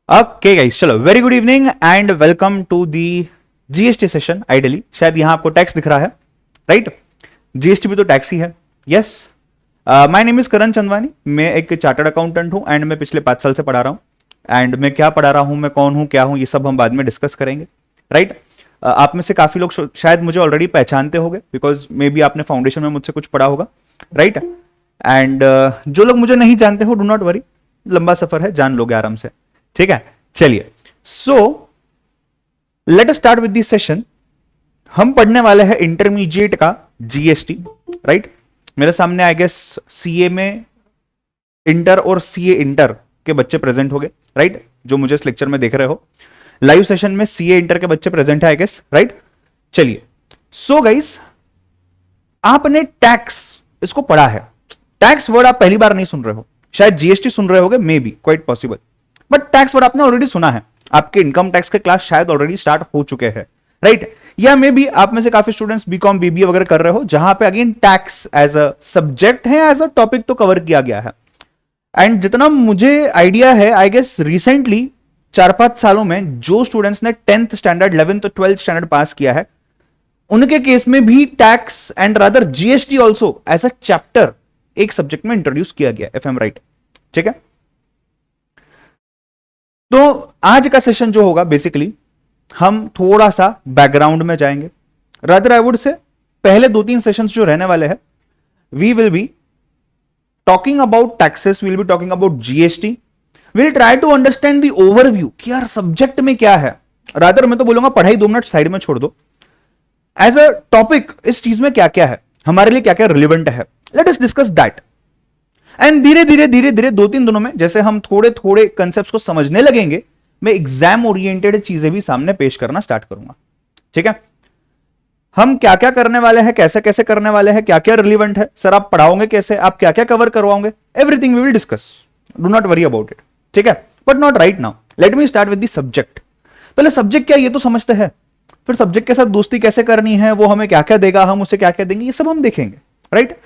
Okay guys, चलो very good evening and welcome to the GST session. Ideally शायद यहां आपको टैक्स दिख रहा है, राइट? जीएसटी भी तो टैक्स ही है। यस, माय नेम इज करण चंदवानी। मैं एक चार्टर्ड अकाउंटेंट हूं एंड मैं पिछले 5 साल से पढ़ा रहा हूं। एंड मैं क्या पढ़ा रहा हूं, मैं कौन हूं, क्या हूं, ये सब हम बाद में डिस्कस करेंगे, राइट? आप में से काफी लोग शायद मुझे ऑलरेडी पहचानते होंगे बिकॉज मे बी आपने फाउंडेशन में मुझसे कुछ पढ़ा होगा, राइट? एंड जो लोग मुझे नहीं जानते हो, डू नॉट वरी, लंबा सफर है, जान लोगे आराम से, ठीक है? चलिए, so let us start with this session. हम पढ़ने वाले हैं इंटरमीडिएट का जीएसटी, राइट? मेरे सामने आई गेस सीए में इंटर और सीए इंटर के बच्चे प्रेजेंट हो गए, राइट? जो मुझे इस लेक्चर में देख रहे हो, लाइव सेशन में सीए इंटर के बच्चे प्रेजेंट है आई गेस, राइट? चलिए, सो गाइस, आपने टैक्स इसको पढ़ा है। टैक्स वर्ड आप पहली बार नहीं सुन रहे हो, शायद जीएसटी सुन रहे होगे, may be, quite possible, but tax word आपने ऑलरेडी सुना है। आपके इनकम टैक्स के क्लास शायद ऑलरेडी स्टार्ट हो चुके हैं, राइट? या मे बी आप में से काफी स्टूडेंट्स बीकॉम बीबीए वगैरह कर रहे हो, जहां पे again tax as a subject है, एज अ टॉपिक तो कवर किया गया है। एंड जितना मुझे आइडिया है, आई गेस रिसेंटली 4-5 सालों में जो स्टूडेंट्स ने 10th स्टैंडर्ड, 11th और 12th स्टैंडर्ड पास किया है, उनके केस में भी tax and rather GST also as a chapter एक सब्जेक्ट में इंट्रोड्यूस किया गया, इफ आई एम राइट, ठीक है? तो आज का सेशन जो होगा, बेसिकली हम थोड़ा सा बैकग्राउंड में जाएंगे। रादर आई वुड से पहले 2-3 सेशंस जो रहने वाले हैं, we will be talking about taxes, will be talking about GST, will try to understand the overview कि यार सब्जेक्ट में क्या है। रादर मैं तो बोलूंगा पढ़ाई 2 मिनट साइड में छोड़ दो, एज अ टॉपिक इस चीज में क्या क्या है, हमारे लिए क्या क्या रिलेवेंट है, let us discuss that. And धीरे धीरे धीरे धीरे 2-3 दिनों में जैसे हम थोड़े थोड़े कंसेप्ट्स को समझने लगेंगे, मैं एग्जाम ओरिएंटेड चीजें भी सामने पेश करना स्टार्ट करूंगा, ठीक है? हम क्या क्या करने वाले हैं, कैसे कैसे करने वाले हैं, क्या क्या रिलेवेंट है, सर आप पढ़ाओगे कैसे, आप क्या क्या कवर करवाओगे, everything we will discuss, do not worry about it, ठीक है? But not right now, let me start with the subject. पहले सब्जेक्ट क्या, ये तो समझते हैं, फिर सब्जेक्ट के साथ दोस्ती कैसे करनी है, वो हमें क्या क्या देगा, हम उसे क्या क्या देंगे, ये सब हम देखेंगे, right?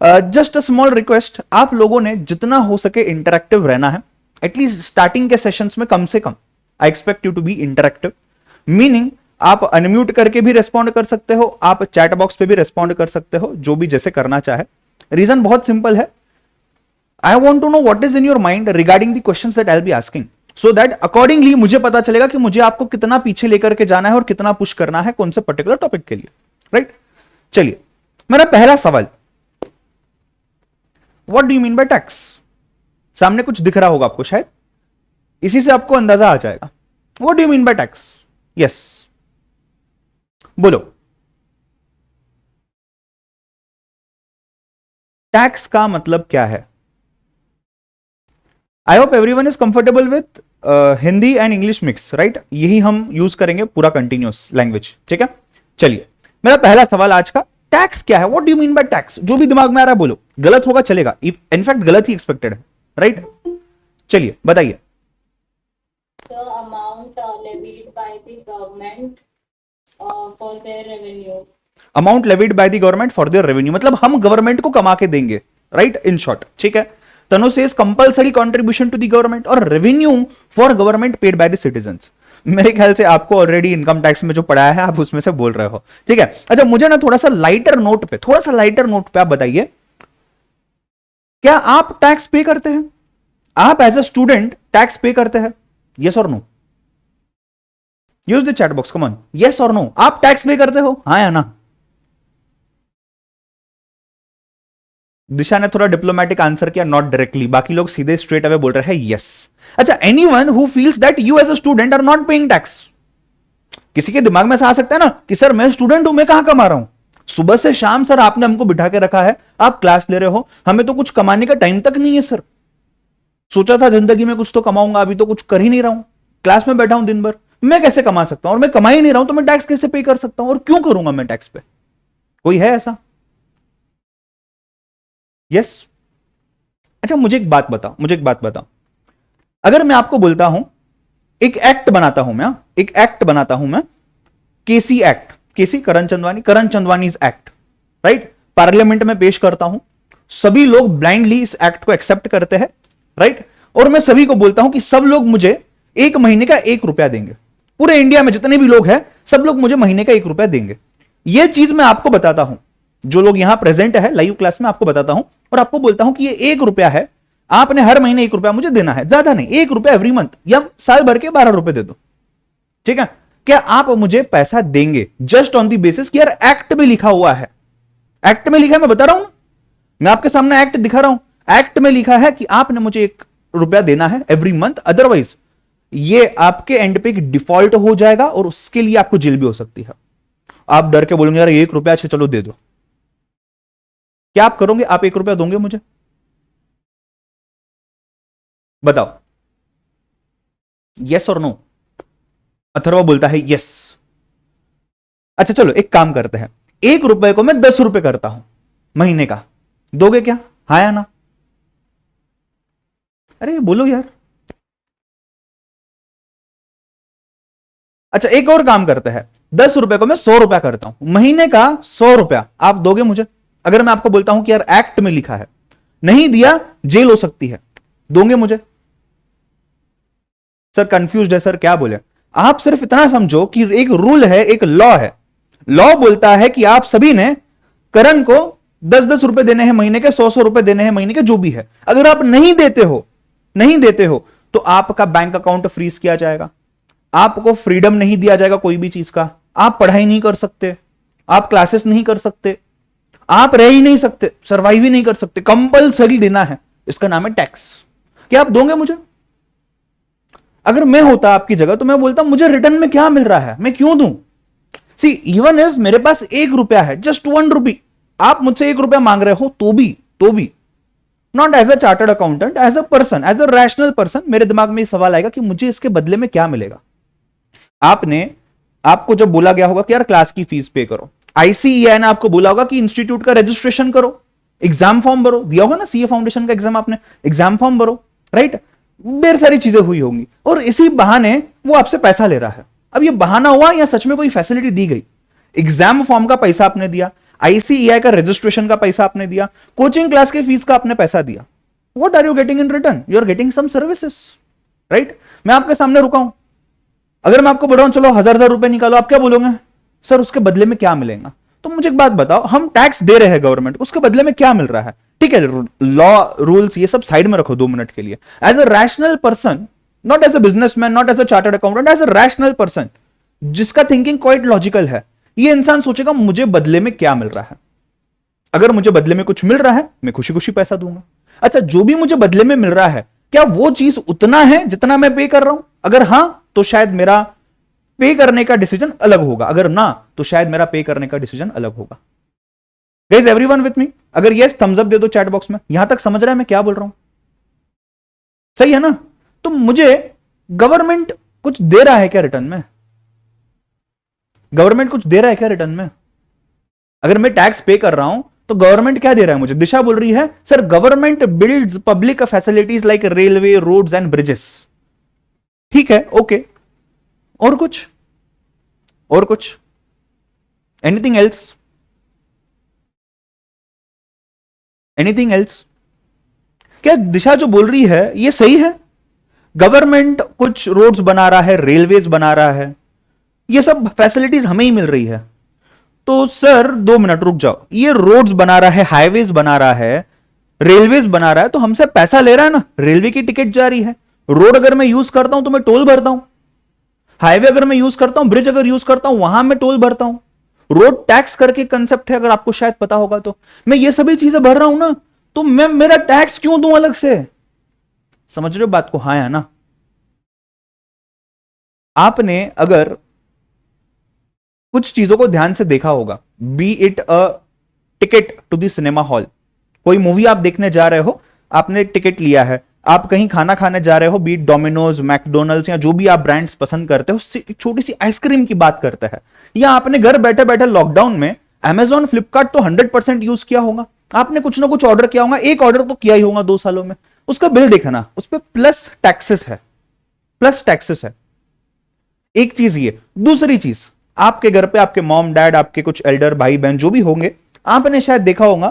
Just a small request, आप लोगों ने जितना हो सके इंटरैक्टिव रहना है, एटलीस्ट स्टार्टिंग के सेशंस में कम से कम I expect you to be interactive, meaning आप अनम्यूट करके भी रेस्पॉन्ड कर सकते हो, आप चैट बॉक्स पे भी रेस्पॉन्ड कर सकते हो, जो भी जैसे करना चाहे। रीजन बहुत सिंपल है, I want to know what is in your mind regarding the questions that I will be asking, so that accordingly मुझे पता चलेगा कि मुझे आपको कितना पीछे लेकर के जाना है और कितना पुश करना है कौन से पर्टिकुलर टॉपिक के लिए, राइट? चलिए, मेरा पहला सवाल, what do you mean by tax? सामने कुछ दिख रहा होगा आपको, शायद इसी से आपको अंदाजा आ जाएगा। What do you mean by tax? Yes, बोलो। टैक्स का मतलब क्या है? I hope everyone is comfortable with Hindi and English mix, right? यही हम यूज करेंगे पूरा कंटिन्यूअस लैंग्वेज, ठीक है? चलिए, मेरा पहला सवाल आज का, टैक्स क्या है? What do you mean by tax? जो भी दिमाग में आ रहा है बोलो, गलत होगा चलेगा, इनफैक्ट गलत ही एक्सपेक्टेड है, राइट? चलिए बताइए। amount levied by the government for their revenue. Amount levied by the government for their revenue, मतलब हम गवर्नमेंट को कमा के देंगे, राइट? इन शॉर्ट, ठीक है? Tanu says compulsory contribution to the government और revenue for government paid by the citizens. मेरे ख्याल से आपको ऑलरेडी इनकम टैक्स में जो पढ़ाया है आप उसमें से बोल रहे हो, ठीक है? अच्छा, मुझे ना थोड़ा सा लाइटर नोट पे आप बताइए, क्या आप टैक्स पे करते हैं? आप as a student tax pay करते हैं? यस और no? Use the chat box, come on, yes और नो, आप टैक्स पे करते हो, हाँ या ना? दिशा ने थोड़ा डिप्लोमेटिक आंसर किया, नॉट डायरेक्टली, बाकी लोग सीधे स्ट्रेट अवे बोल रहे हैं यस। अच्छा, anyone who feels that you as a student are not paying tax? किसी के दिमाग में से आ सकता है ना कि सर मैं स्टूडेंट हूं, मैं कहां कमा रहा हूं, सुबह से शाम सर आपने हमको बिठा के रखा है, आप क्लास ले रहे हो, हमें तो कुछ कमाने का टाइम तक नहीं है सर। सोचा था जिंदगी में कुछ तो कमाऊंगा, अभी तो कुछ कर ही नहीं रहा हूं, क्लास में बैठा हूं दिन भर, मैं कैसे कमा सकता हूं? और मैं कमा ही नहीं रहा हूं तो मैं टैक्स कैसे पे कर सकता हूं, और क्यों करूंगा मैं टैक्स पे? कोई है ऐसा? यस? अच्छा, मुझे एक बात बताओ, अगर मैं आपको बोलता हूं एक एक्ट बनाता हूं मैं, केसी एक्ट, केसी करण चंदवानी एक्ट, राइट? पार्लियामेंट में पेश करता हूं, सभी लोग ब्लाइंडली इस एक्ट को एक्सेप्ट करते हैं, राइट? और मैं सभी को बोलता हूं कि सब लोग मुझे एक महीने का 1 रुपया देंगे। पूरे इंडिया में जितने भी लोग हैं सब लोग मुझे महीने का 1 रुपया देंगे। यह चीज मैं आपको बताता हूं, जो लोग यहां प्रेजेंट है लाइव क्लास में आपको बताता हूं और आपको बोलता हूं कि ये 1 रुपया है, आपने हर महीने 1 रुपया मुझे देना है, ज्यादा नहीं, 1 रुपया एवरी मंथ, या साल भर के 12 रुपए दे दो, ठीक है। क्या आप मुझे पैसा देंगे जस्ट ऑन दी बेसिस कि यार एक्ट में लिखा हुआ है, एक्ट में लिखा है, मैं बता रहा हूं, मैं आपके सामने एक्ट दिखा रहा हूं, एक्ट में लिखा है कि आपने मुझे 1 रुपया देना है एवरी मंथ, अदरवाइज ये आपके एंड पे डिफॉल्ट हो जाएगा और उसके लिए आपको जेल भी हो सकती है। आप डर के बोलेंगे यार 1 रुपया, अच्छा चलो दे दो, क्या आप करोगे? आप 1 रुपया दोगे मुझे? बताओ, यस और नो? अथर्वा बोलता है यस। अच्छा चलो एक काम करते हैं, 1 रुपए को मैं 10 रुपए करता हूं महीने का, दोगे क्या? हाँ या ना? अरे बोलो यार। अच्छा एक और काम करते हैं, 10 रुपए को मैं 100 रुपया करता हूं महीने का, 100 रुपया आप दोगे मुझे? अगर मैं आपको बोलता हूं कि यार एक्ट में लिखा है, नहीं दिया जेल हो सकती है, दोगे मुझे? सर कंफ्यूज्ड है सर, क्या बोले? आप सिर्फ इतना समझो कि एक रूल है, एक लॉ है, लॉ बोलता है कि आप सभी ने करण को 10-10 रुपए देने हैं महीने के, 100-100 रुपए देने हैं महीने के, जो भी है। अगर आप नहीं देते हो तो आपका बैंक अकाउंट फ्रीज किया जाएगा, आपको फ्रीडम नहीं दिया जाएगा कोई भी चीज का, आप पढ़ाई नहीं कर सकते, आप क्लासेस नहीं कर सकते, आप रह ही नहीं सकते, सर्वाइव ही नहीं कर सकते, कंपल्सरी देना है, इसका नाम है टैक्स। क्या आप दोगे मुझे? अगर मैं होता आपकी जगह तो मैं बोलता मुझे रिटर्न में क्या मिल रहा है, मैं क्यों दूं? सी इवन इफ मेरे पास 1 रुपया है, जस्ट 1 रुपी, आप मुझसे 1 रुपया मांग रहे हो तो भी not as a chartered accountant, as a person, as a rational person, मेरे दिमाग में सवाल आएगा कि मुझे इसके बदले में क्या मिलेगा। आपको जब बोला गया होगा कि यार क्लास की फीस पे करो, आईसीईआई ने आपको बोला होगा कि इंस्टीट्यूट का रजिस्ट्रेशन करो, एग्जाम फॉर्म भरो, दिया होगा ना सीए फाउंडेशन का एग्जाम, आपने एग्जाम फॉर्म भरो, राइट? ढेर सारी चीजें हुई होंगी और इसी बहाने वो आपसे पैसा ले रहा है। अब ये बहाना हुआ या सच में कोई फैसिलिटी दी गई? एग्जाम फॉर्म का पैसा आपने दिया, आईसीईआई का रजिस्ट्रेशन का पैसा आपने दिया, कोचिंग क्लास के फीस का आपने पैसा दिया। What are you getting in return? You are getting some services, right? मैं आपके सामने रुका हूं, अगर मैं आपको बोल रहा हूं चलो 1000 रुपए निकालो, आप क्या बोलोगे? सर उसके बदले में क्या मिलेगा? तो मुझे एक बात बताओ, हम टैक्स दे रहे हैं गवर्नमेंट, उसके बदले में क्या मिल रहा है? ठीक है, लॉ रूल्स ये सब साइड में रखो 2 मिनट के लिए। As a rational person, not as a businessman, not as a chartered accountant, as a rational person जिसका थिंकिंग क्वाइट लॉजिकल है, ये इंसान सोचेगा मुझे बदले में क्या मिल रहा है। अगर मुझे बदले में कुछ मिल रहा है मैं खुशी खुशी पैसा दूंगा। अच्छा जो भी मुझे बदले में मिल रहा है क्या वो चीज उतना है जितना मैं पे कर रहा हूं? अगर हां तो शायद मेरा पे करने का डिसीजन अलग होगा, अगर ना तो शायद मेरा पे करने का डिसीजन अलग होगा। Guys everyone with me? अगर यस थम्स अप दे दो चैट बॉक्स में। यहां तक समझ रहा है मैं क्या बोल रहा हूं? सही है ना? तो मुझे गवर्नमेंट कुछ दे रहा है क्या रिटर्न में? गवर्नमेंट कुछ दे रहा है क्या रिटर्न में? अगर मैं टैक्स पे कर रहा हूं तो गवर्नमेंट क्या दे रहा है मुझे? दिशा बोल रही है sir government builds public facilities like railway, roads and bridges. ठीक है, ओके, और कुछ? और कुछ? Anything else? Anything else? क्या दिशा जो बोल रही है ये सही है? गवर्नमेंट कुछ रोड्स बना रहा है, रेलवेज बना रहा है, ये सब फैसिलिटीज हमें ही मिल रही है। तो सर 2 मिनट रुक जाओ, ये रोड्स बना रहा है, हाईवेज बना रहा है, रेलवेज बना रहा है, तो हमसे पैसा ले रहा है ना, रेलवे की टिकट जा रही है। रोड अगर मैं यूज करता हूं तो मैं टोल भरता हूं, हाईवे अगर मैं यूज करता हूं, ब्रिज अगर यूज करता हूं, वहां मैं टोल भरता हूं। रोड टैक्स करके कंसेप्ट है, अगर आपको शायद पता होगा तो। मैं ये सभी चीजें भर रहा हूं ना, तो मैं मेरा टैक्स क्यों दूं अलग से? समझ रहे हो बात को? हाँ या ना? आपने अगर कुछ चीजों को ध्यान से देखा होगा, be it a ticket to the cinema hall, कोई मूवी आप देखने जा रहे हो, आपने एक टिकट लिया है, आप कहीं खाना खाने जा रहे हो, बीट डोमिनोज, मैकडोनल्ड्स या जो भी आप ब्रांड्स पसंद करते हो, एक छोटी सी आइसक्रीम की बात करते हैं, या आपने घर बैठे बैठे लॉकडाउन में Amazon, फ्लिपकार्ट तो 100% यूज किया होगा, आपने कुछ ना कुछ ऑर्डर किया होगा, एक ऑर्डर तो किया ही होगा 2 सालों में, उसका बिल देखना, उस पर प्लस टैक्सेस है, प्लस टैक्सेस है। एक चीज ये, दूसरी चीज, आपके घर पे आपके मॉम डैड, आपके कुछ एल्डर भाई बहन जो भी होंगे, आपने शायद देखा होगा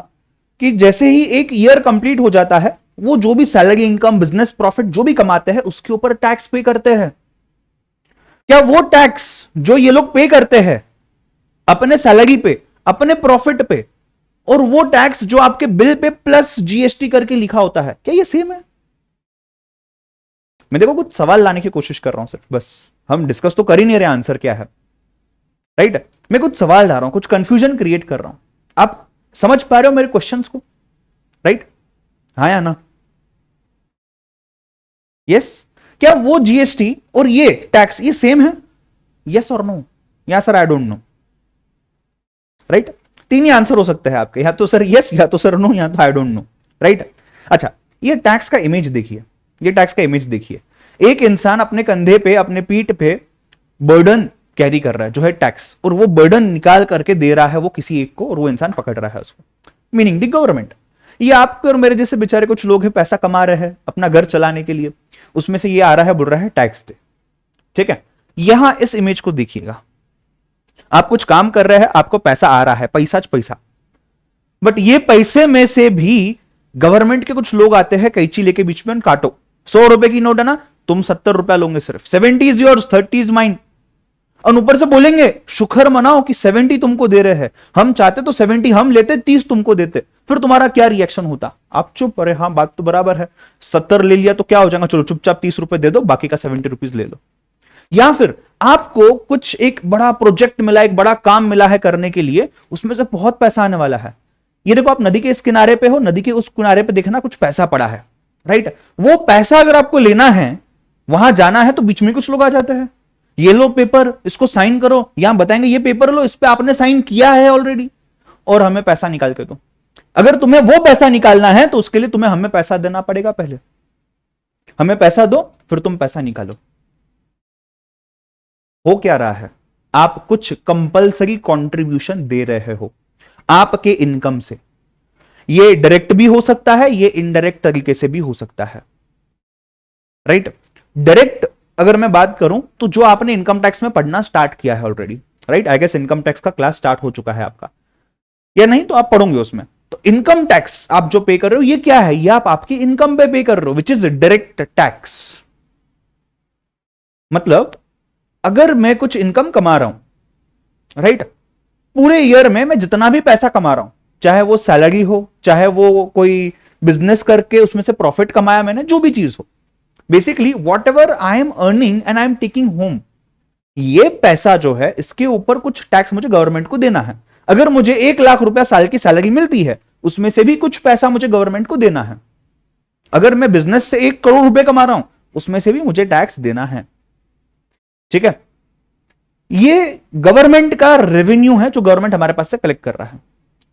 कि जैसे ही एक ईयर कंप्लीट हो जाता है वो जो भी सैलरी, इनकम, बिजनेस प्रॉफिट जो भी कमाते हैं उसके ऊपर टैक्स पे करते हैं। क्या वो टैक्स जो ये लोग पे करते हैं अपने सैलरी पे, अपने प्रॉफिट पे, और वो टैक्स जो आपके बिल पे प्लस जीएसटी करके लिखा होता है, क्या ये सेम है? मैं देखो कुछ सवाल लाने की कोशिश कर रहा हूं सिर्फ, बस हम डिस्कस तो कर ही नहीं रहे आंसर क्या है, राइट? मैं कुछ सवाल ला रहा हूं, कुछ कंफ्यूजन क्रिएट कर रहा हूं। आप समझ पा रहे हो मेरे क्वेश्चंस को, राइट? हाँ या ना? यस? क्या वो जीएसटी और ये टैक्स ये सेम है? यस और नो? या sir I don't know, right? तीन ही आंसर हो सकते हैं आपके, या तो सर यस, या तो सर नो, या तो आई डोंट नो, राइट? अच्छा, ये टैक्स का इमेज देखिए, ये टैक्स का इमेज देखिए। एक इंसान अपने कंधे पे, अपने पीठ पे बर्डन कैरी कर रहा है जो है टैक्स, और वो बर्डन निकाल करके दे रहा है वो किसी एक को, और वो इंसान पकड़ रहा है उसको, मीनिंग द गवर्नमेंट। ये आपके और मेरे जैसे बेचारे कुछ लोग हैं, पैसा कमा रहे हैं अपना घर चलाने के लिए, उसमें से ये आ रहा है, बोल रहा है टैक्स दे, ठीक है? यहां इस इमेज को देखिएगा, आप कुछ काम कर रहे हैं, आपको पैसा आ रहा है, पैसा, बट ये पैसे में से भी गवर्नमेंट के कुछ लोग आते हैं कैंची लेके बीच में, काटो 100 रुपए की नोट है ना, तुम 70 रुपया लोगे सिर्फ, 70 इज योर्स, 30 इज माइन। और ऊपर से बोलेंगे शुक्र मनाओ कि 70 तुमको दे रहे हैं, हम चाहते तो 70 हम लेते, 30 तुमको देते। फिर तुम्हारा क्या रिएक्शन होता? आप चुप, अरे हाँ बात तो बराबर है, 70 ले लिया तो क्या हो जाएगा, चलो चुपचाप 30 रुपए दे दो, बाकी का 70 रुपीज ले लो। या फिर आपको कुछ एक बड़ा प्रोजेक्ट मिला, एक बड़ा काम मिला है करने के लिए, उसमें से बहुत पैसा आने वाला है। ये देखो, आप नदी के इस किनारे पे हो, नदी के उस किनारे पे देखना कुछ पैसा पड़ा है, राइट? वो पैसा अगर आपको लेना है, वहां जाना है, तो बीच में कुछ लोग आ जाते हैं, ये लो पेपर, इसको साइन करो, यहां बताएंगे ये पेपर लो, इस पे आपने साइन किया है ऑलरेडी, और हमें पैसा निकाल के दो। अगर तुम्हें वो पैसा निकालना है तो उसके लिए तुम्हें हमें पैसा देना पड़ेगा, पहले हमें पैसा दो, फिर तुम पैसा निकालो। हो क्या रहा है? आप कुछ कंपल्सरी कंट्रीब्यूशन दे रहे हो आपके इनकम से। ये डायरेक्ट भी हो सकता है, ये इनडायरेक्ट तरीके से भी हो सकता है, राइट? डायरेक्ट अगर मैं बात करूं तो जो आपने इनकम टैक्स में पढ़ना स्टार्ट किया है already, right? I guess income tax का क्लास स्टार्ट हो चुका है आपका, या नहीं तो आप पढ़ोगे उसमें। तो इनकम टैक्स आप जो पे कर रहे हो, ये क्या है? ये आप आपकी इनकम पे कर रहे हो, विच इज डायरेक्ट टैक्स। मतलब अगर मैं कुछ इनकम कमा रहा हूं, राइट, पूरे ईयर में मैं जितना भी पैसा कमा रहा हूं, चाहे वो सैलरी हो, चाहे वो कोई बिजनेस करके उसमें से प्रॉफिट कमाया मैंने, जो भी चीज हो, basically what ever I am earning and I am taking home, ये पैसा जो है इसके ऊपर कुछ टैक्स मुझे गवर्नमेंट को देना है। अगर मुझे 1 लाख रुपया साल की सैलरी मिलती है, उसमें से भी कुछ पैसा मुझे गवर्नमेंट को देना है। अगर मैं बिजनेस से 1 करोड़ रुपए कमा रहा हूं, उसमें से भी मुझे टैक्स देना है, ठीक है? ये गवर्नमेंट का रेवेन्यू है जो गवर्नमेंट हमारे पास से कलेक्ट कर रहा है।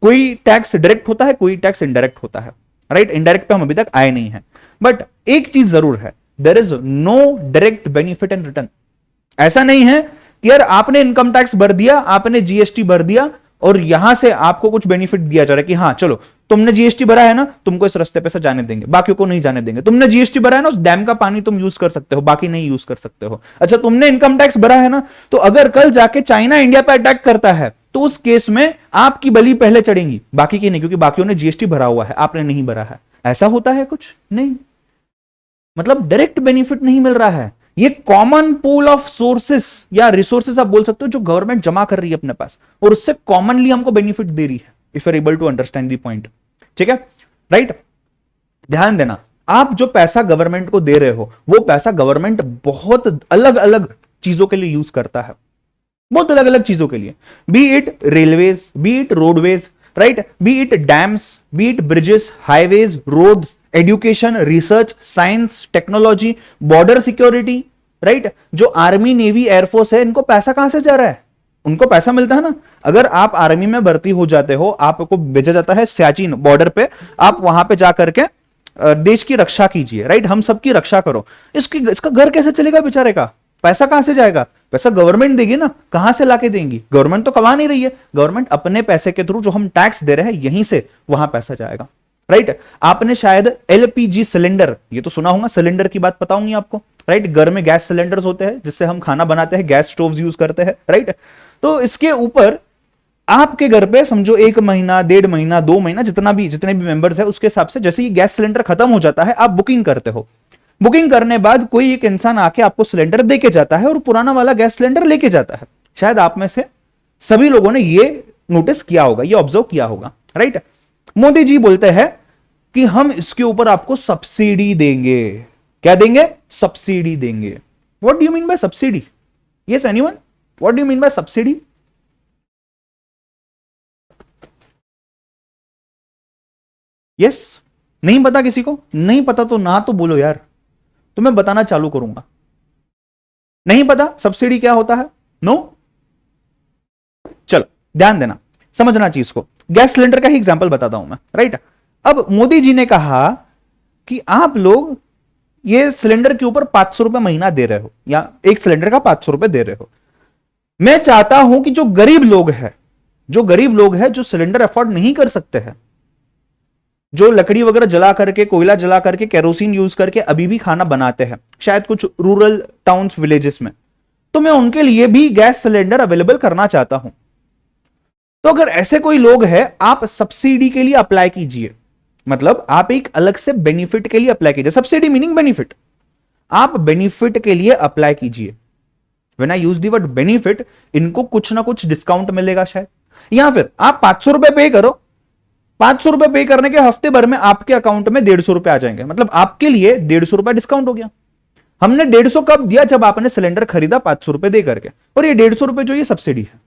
कोई टैक्स डायरेक्ट होता है, कोई टैक्स इनडायरेक्ट होता है, राइट? इनडायरेक्ट पे हम अभी तक आए नहीं है, बट एक चीज जरूर है, there is no direct benefit and return. ऐसा नहीं है कि यार आपने इनकम टैक्स भर दिया, आपने जीएसटी भर दिया, और यहां से आपको कुछ बेनिफिट दिया जा रहा है कि हाँ चलो तुमने जीएसटी भरा है ना, तुमको इस रास्ते पे से जाने देंगे, बाकी को नहीं जाने देंगे। तुमने जीएसटी भरा है ना, उस डैम का पानी तुम यूज कर सकते हो, बाकी नहीं यूज कर सकते हो। अच्छा, तुमने इनकम टैक्स भरा है ना, तो अगर कल जाके चाइना इंडिया पे अटैक करता है तो उस केस में आपकी बलि पहले चढ़ेगी, बाकी की नहीं, क्योंकि बाकियों ने जीएसटी भरा हुआ है, आपने नहीं भरा है। ऐसा होता है कुछ नहीं, मतलब डायरेक्ट बेनिफिट नहीं मिल रहा है। ये कॉमन पूल ऑफ सोर्सेस या रिसोर्सेस आप बोल सकते हो, जो गवर्नमेंट जमा कर रही है अपने पास, और उससे कॉमनली हमको बेनिफिट दे रही है, if you are able to understand the point, ठीक है? राइट? ध्यान देना, आप जो पैसा गवर्नमेंट को दे रहे हो, वो पैसा गवर्नमेंट बहुत अलग अलग चीजों के लिए यूज करता है, बहुत अलग अलग चीजों के लिए, be it railways, be it roadways, right, be it dams, be it bridges, highways, roads, education, research, science, technology, border security, right? जो आर्मी, नेवी, एयरफोर्स है, इनको पैसा कहां से जा रहा है? उनको पैसा मिलता है ना। अगर आप आर्मी में भर्ती हो जाते हो, आपको भेजा जाता है सियाचिन बॉर्डर पे, आप वहां पे जाकर के देश की रक्षा कीजिए, राइट? हम सबकी रक्षा करो। इसका घर कैसे चलेगा बेचारे का? पैसा कहां से जाएगा? पैसा गवर्नमेंट देगी ना, कहां से लाके देंगी? गवर्नमेंट तो कमा नहीं रही है, गवर्नमेंट अपने पैसे के थ्रू जो हम टैक्स दे रहे हैं, यहीं से वहां पैसा जाएगा, राइट? आपने शायद एलपीजी सिलेंडर, ये तो सुना होगा, सिलेंडर की बात बताऊंगी आपको, राइट? घर में गैस सिलेंडर्स होते हैं जिससे हम खाना बनाते हैं, गैस स्टोव्स यूज करते हैं, राइट? तो इसके ऊपर आपके घर पे समझो 1 महीना, 1.5 महीना, 2 महीना, जितने भी मेंबर्स है उसके हिसाब से जैसे ही गैस सिलेंडर खत्म हो जाता है आप बुकिंग करते हो। बुकिंग करने बाद कोई एक इंसान आके आपको सिलेंडर दे के जाता है और पुराना वाला गैस सिलेंडर लेके जाता है। शायद आप में से सभी लोगों ने ये नोटिस किया होगा, ये ऑब्जर्व किया होगा, राइट। मोदी जी बोलते हैं कि हम इसके ऊपर आपको सब्सिडी देंगे। क्या देंगे? सब्सिडी देंगे। What do you mean by subsidy? Yes anyone? What do you mean by subsidy? Yes? नहीं पता किसी को? नहीं पता तो ना तो बोलो यार, तो मैं बताना चालू करूंगा। नहीं पता सब्सिडी क्या होता है? नो? चलो ध्यान देना, समझना चीज को। गैस सिलेंडर का ही एग्जांपल बताता हूं मैं, राइट। अब मोदी जी ने कहा कि आप लोग ये सिलेंडर के ऊपर 500 रुपए महीना दे रहे हो, या एक सिलेंडर का 500 रुपए दे रहे हो। मैं चाहता हूं कि जो गरीब लोग हैं, जो सिलेंडर अफोर्ड नहीं कर सकते हैं, जो लकड़ी वगैरह जला करके, कोयला जला करके, केरोसिन यूज करके अभी भी खाना बनाते हैं, शायद कुछ रूरल टाउन्स, विलेजेस में, तो मैं उनके लिए भी गैस सिलेंडर अवेलेबल करना चाहता हूं। तो अगर ऐसे कोई लोग हैं, आप सब्सिडी के लिए अप्लाई कीजिए। मतलब आप एक अलग से बेनिफिट के लिए अप्लाई कीजिए। Subsidy meaning benefit. आप बेनिफिट के लिए अप्लाई कीजिए। When I use the word benefit, इनको कुछ ना कुछ डिस्काउंट मिलेगा शायद, या फिर आप 500 रुपए पे करो। 500 रुपए पे करने के हफ्ते भर में आपके अकाउंट में 150 रुपए आ जाएंगे। मतलब आपके लिए 150 रुपए डिस्काउंट हो गया। हमने 150 कब दिया? जब आपने सिलेंडर खरीदा 500 रुपए दे करके, और ये 150 रुपए जो ये सब्सिडी है।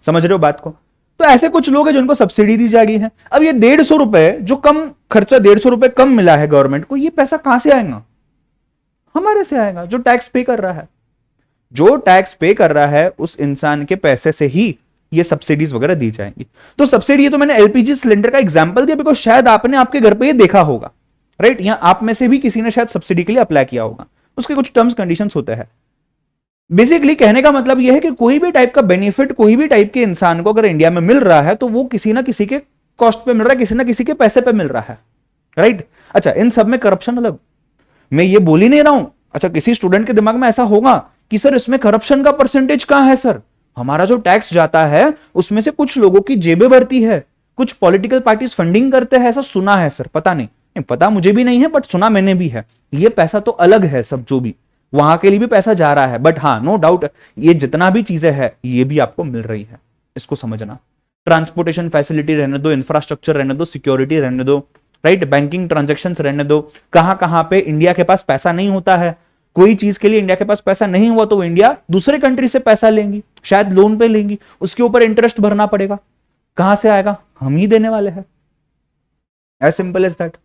समझ रहे हो बात को? तो ऐसे कुछ लोग हैं जिनको सब्सिडी दी जा रही है। अब ये 150 रुपए जो कम खर्चा, 150 रुपए कम मिला है गवर्नमेंट को, ये पैसा कहां से आएगा? हमारे से आएगा, जो टैक्स पे कर रहा है। जो टैक्स पे कर रहा है उस इंसान के पैसे से ही ये सब्सिडीज वगैरह दी जाएंगी। तो सब्सिडी, ये तो मैंने एलपीजी सिलेंडर का एग्जांपल दिया बिकॉज शायद आपने आपके घर पे ये देखा होगा, राइट। या आप में से भी किसी ने शायद सब्सिडी के लिए अप्लाई किया होगा। उसके कुछ टर्म्स कंडीशंस होते हैं। बेसिकली कहने का मतलब यह है कि कोई भी टाइप का बेनिफिट कोई भी टाइप के इंसान को अगर इंडिया में मिल रहा है तो वो किसी ना किसी के कॉस्ट पे मिल रहा है, किसी ना किसी के पैसे पे मिल रहा है, राइट। अच्छा, इन सब में करप्शन अलग, मैं ये बोल ही नहीं रहा हूं। अच्छा, किसी स्टूडेंट के दिमाग में ऐसा होगा कि सर इसमें करप्शन का परसेंटेज कहां है? सर, हमारा जो टैक्स जाता है उसमें से कुछ लोगों की जेबें भरती है, कुछ पॉलिटिकल पार्टीज फंडिंग करते हैं, ऐसा सुना है सर। पता नहीं, पता मुझे भी नहीं है, बट सुना मैंने भी है। ये पैसा तो अलग है, सब जो भी वहां के लिए भी पैसा जा रहा है, बट हाँ, नो डाउट ये जितना भी चीजें हैं ये भी आपको मिल रही है। इसको समझना। ट्रांसपोर्टेशन फैसिलिटी रहने दो, इंफ्रास्ट्रक्चर रहने दो, सिक्योरिटी रहने दो, राइट, बैंकिंग ट्रांजेक्शन रहने दो। कहां कहां पे इंडिया के पास पैसा नहीं होता है, कोई चीज के लिए इंडिया के पास पैसा नहीं हुआ तो इंडिया दूसरे कंट्री से पैसा लेंगी, शायद लोन पे लेंगी, उसके ऊपर इंटरेस्ट भरना पड़ेगा। कहां से आएगा? हम ही देने वाले हैं। As simple as that.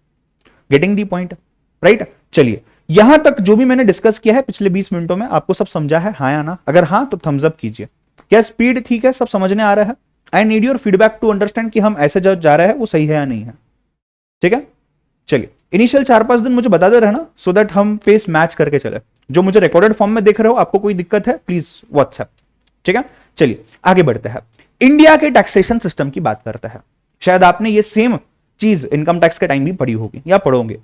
Getting the point, right. चलिए, यहां तक जो भी मैंने डिस्कस किया है पिछले 20 मिनटों में, आपको सब समझा है? हाँ या ना? अगर हाँ तो थम्स अप कीजिए। क्या स्पीड ठीक है? सब समझने आ रहा है? I need your feedback to understand कि हम ऐसे जो जा रहे हैं वो सही है या नहीं है। ठीक है, चलिए। इनिशियल 4-5 दिन मुझे बता दे रहना, सो दैट हम फेस मैच करके चले। जो मुझे रिकॉर्डेड फॉर्म में देख रहे हो, आपको कोई दिक्कत है प्लीज व्हाट्सएप। ठीक है, चलिए आगे बढ़ते हैं। इंडिया के टैक्सेशन सिस्टम की बात करते हैं। शायद आपने ये सेम चीज इनकम टैक्स के टाइम भी पढ़ी होगी या पढ़ोगे।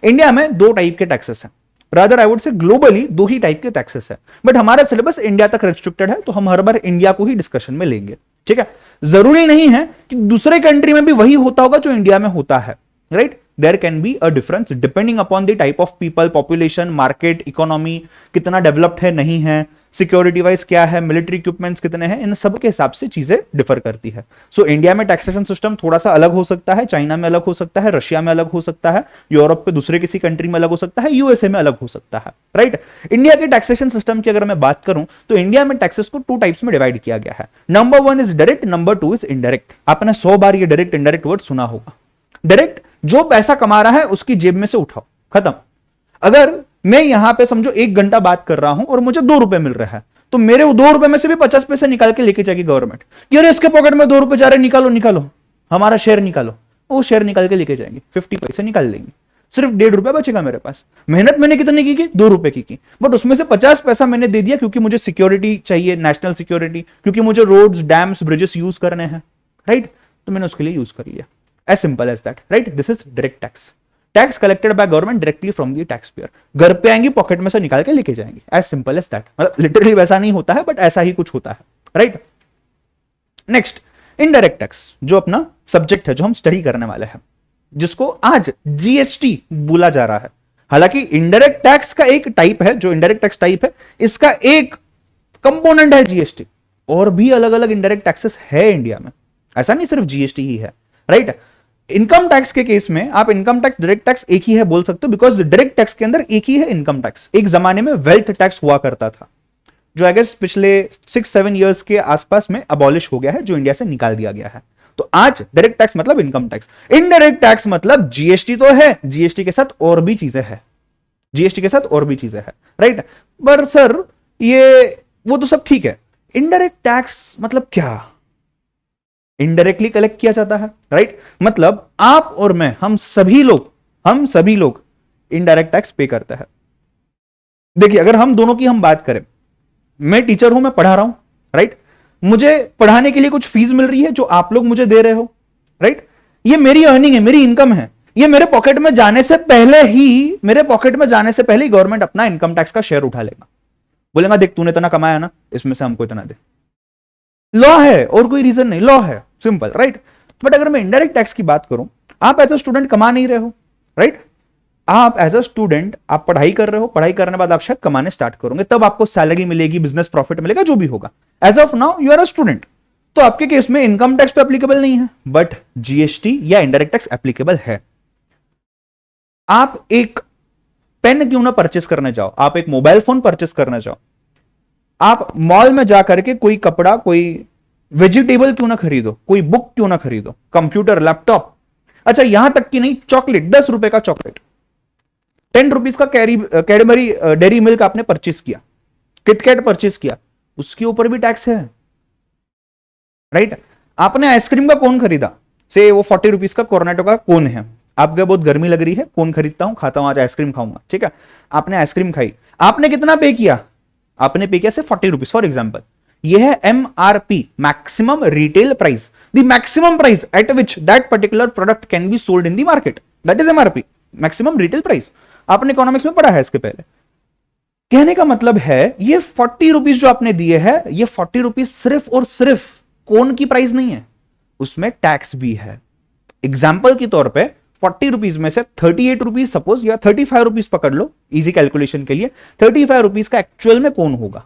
इंडिया में 2 टाइप के टैक्सेस हैं, rather I would say globally 2 he type के टैक्सेस है, बट हमारा सिलेबस इंडिया तक रिस्ट्रिक्टेड है, तो हम हर बार इंडिया को ही डिस्कशन में लेंगे। ठीक है, जरूरी नहीं है कि दूसरे कंट्री में भी वही होता होगा जो इंडिया में होता है, right. There can be a difference depending upon the type of people, population, market, economy कितना डेवलप्ड है नहीं है, सिक्योरिटी वाइज क्या है, मिलिट्री इक्विपमेंट्स कितने हैं, इन सब के हिसाब से चीजें डिफर करती है। सो इंडिया में टैक्सेशन सिस्टम थोड़ा सा अलग हो सकता है, चाइना में अलग हो सकता है, रशिया में अलग हो सकता है, यूरोप के दूसरे किसी कंट्री में अलग हो सकता है, यूएसए में अलग हो सकता है, राइट। इंडिया के टैक्सेशन सिस्टम की अगर मैं बात करूं तो इंडिया में टैक्सेस को 2 टाइप्स में डिवाइड किया गया है। Number 1 is direct, number 2 is indirect. आपने 100 बार ये डायरेक्ट इनडायरेक्ट वर्ड सुना होगा। डायरेक्ट, जो पैसा कमा रहा है उसकी जेब में से उठाओ, खत्म। अगर मैं यहां पे समझो 1 घंटा बात कर रहा हूं और मुझे 2 रुपए मिल रहा है, तो मेरे 2 रुपए में से भी 50 पैसे निकाल के लेके जाएगी गवर्नमेंट। यार इसके पॉकेट में 2 रुपए जा रहे, निकालो निकालो, हमारा शेयर निकालो। वो शेयर निकाल के लेके जाएंगे, 50 पैसे निकाल लेंगे, सिर्फ 1.5 रुपए बचेगा मेरे पास। मेहनत मैंने कितनी की? 2 रुपए की, बट उसमें से 50 पैसा मैंने दे दिया क्योंकि मुझे सिक्योरिटी चाहिए, नेशनल सिक्योरिटी, क्योंकि मुझे रोड्स, डैम्स, ब्रिजेस यूज करने हैं, राइट। तो मैंने उसके लिए यूज कर लिया। As simple as that, right. This is direct tax. Tax collected by government directly from the tax payer. घर पे आएंगी, पॉकेट में से निकाल के लेके जाएंगी। As simple as that. मतलब लिटरली वैसा नहीं होता है, बट ऐसा ही कुछ होता है, राइट। नेक्स्ट, इनडायरेक्ट टैक्स, जो अपना सब्जेक्ट है, जो हम स्टडी करने वाले हैं, जिसको आज जीएसटी बोला जा रहा है। हालांकि इनडायरेक्ट टैक्स का एक टाइप है, जो इनडायरेक्ट टैक्स टाइप है, इसका एक कंपोनेंट है जीएसटी। और भी अलग अलग इनडायरेक्ट टैक्सेस है इंडिया में, ऐसा नहीं सिर्फ जीएसटी ही है, राइट। इनकम टैक्स के केस में आप इनकम टैक्स, डायरेक्ट टैक्स एक ही है बोल सकते हो, बिकॉज डायरेक्ट टैक्स के अंदर एक ही है इनकम टैक्स। एक जमाने में वेल्थ टैक्स हुआ करता था, जो आई गेस पिछले 6-7 इयर्स के आसपास में अबॉलिश हो गया है, जो इंडिया से निकाल दिया गया है। तो आज डायरेक्ट टैक्स मतलब इनकम टैक्स, इनडायरेक्ट टैक्स मतलब जीएसटी तो है, जीएसटी के साथ और भी चीजें हैं, जीएसटी के साथ और भी चीजें हैं, राइट। पर सर ये वो तो सब ठीक है, इनडायरेक्ट टैक्स मतलब क्या? इनडायरेक्टली कलेक्ट किया जाता है, राइट। मतलब आप और मैं, हम सभी लोग इनडायरेक्ट टैक्स पे करते हैं। देखिए, अगर हम दोनों की हम बात करें, मैं टीचर हूं, मैं पढ़ा रहा हूं, राइट। मुझे पढ़ाने के लिए कुछ फीस मिल रही है जो आप लोग मुझे दे रहे हो, राइट। ये मेरी अर्निंग है, मेरी इनकम है। ये मेरे पॉकेट में जाने से पहले ही गवर्नमेंट अपना इनकम टैक्स का शेयर उठा लेगा, बोलेगा देख तूने इतना कमाया ना, इसमें से हमको इतना दे। लॉ है और कोई रीजन नहीं, लॉ है, सिंपल, राइट। बट अगर मैं इनडायरेक्ट टैक्स की बात करूं, आप एज अ स्टूडेंट कमा नहीं रहे हो, राइट। आप एज अ स्टूडेंट आप पढ़ाई कर रहे हो, पढ़ाई करने बाद आप शायद कमाने स्टार्ट करोगे, तब आपको सैलरी मिलेगी, बिजनेस प्रॉफिट मिलेगा, जो भी होगा। As of now you are a student, तो आपके केस में इनकम टैक्स तो एप्लीकेबल नहीं है, बट जीएसटी या इनडायरेक्ट टैक्स एप्लीकेबल है। आप एक पेन क्यों ना परचेस करने जाओ, आप एक मोबाइल फोन परचेस करने जाओ, आप मॉल में जाकर के कोई कपड़ा, कोई वेजिटेबल क्यों ना खरीदो, कोई बुक क्यों ना खरीदो, कंप्यूटर, लैपटॉप, अच्छा यहां तक कि नहीं, चॉकलेट, 10 रुपए का चॉकलेट, 10 रुपीज का कैडबरी डेयरी मिल्क आपने परचेस किया, किटकैट परचेस किया, उसके ऊपर भी टैक्स है, राइट। आपने आइसक्रीम का कोन खरीदा, से वो 40 रुपीज का कोर्नेटो का कोन है, आपको बहुत गर्मी लग रही है, कोन खरीदता हूं, खाता हूं, आज आइसक्रीम खाऊंगा, ठीक है। आपने आइसक्रीम खाई, आपने कितना पे किया? आपने पे किया से 40 रुपीज फॉर एग्जाम्पल। यह है MRP, maximum retail price, the maximum price at which that particular product can be sold in the market, that is MRP, maximum retail price. आपने इकोनॉमिक्स में पढ़ा है इसके पहले। कहने का मतलब है ये 40 रुपीज जो आपने दिए हैं, ये 40 रुपीज सिर्फ और सिर्फ कोन की प्राइस नहीं है, उसमें टैक्स भी है। एग्जाम्पल के तौर पे 40 रुपीज में से 38 रुपीज सपोज, या 35 रुपीज पकड़ लो इजी कैलकुलेशन के लिए, 35 रुपीज का एक्चुअल में कौन होगा,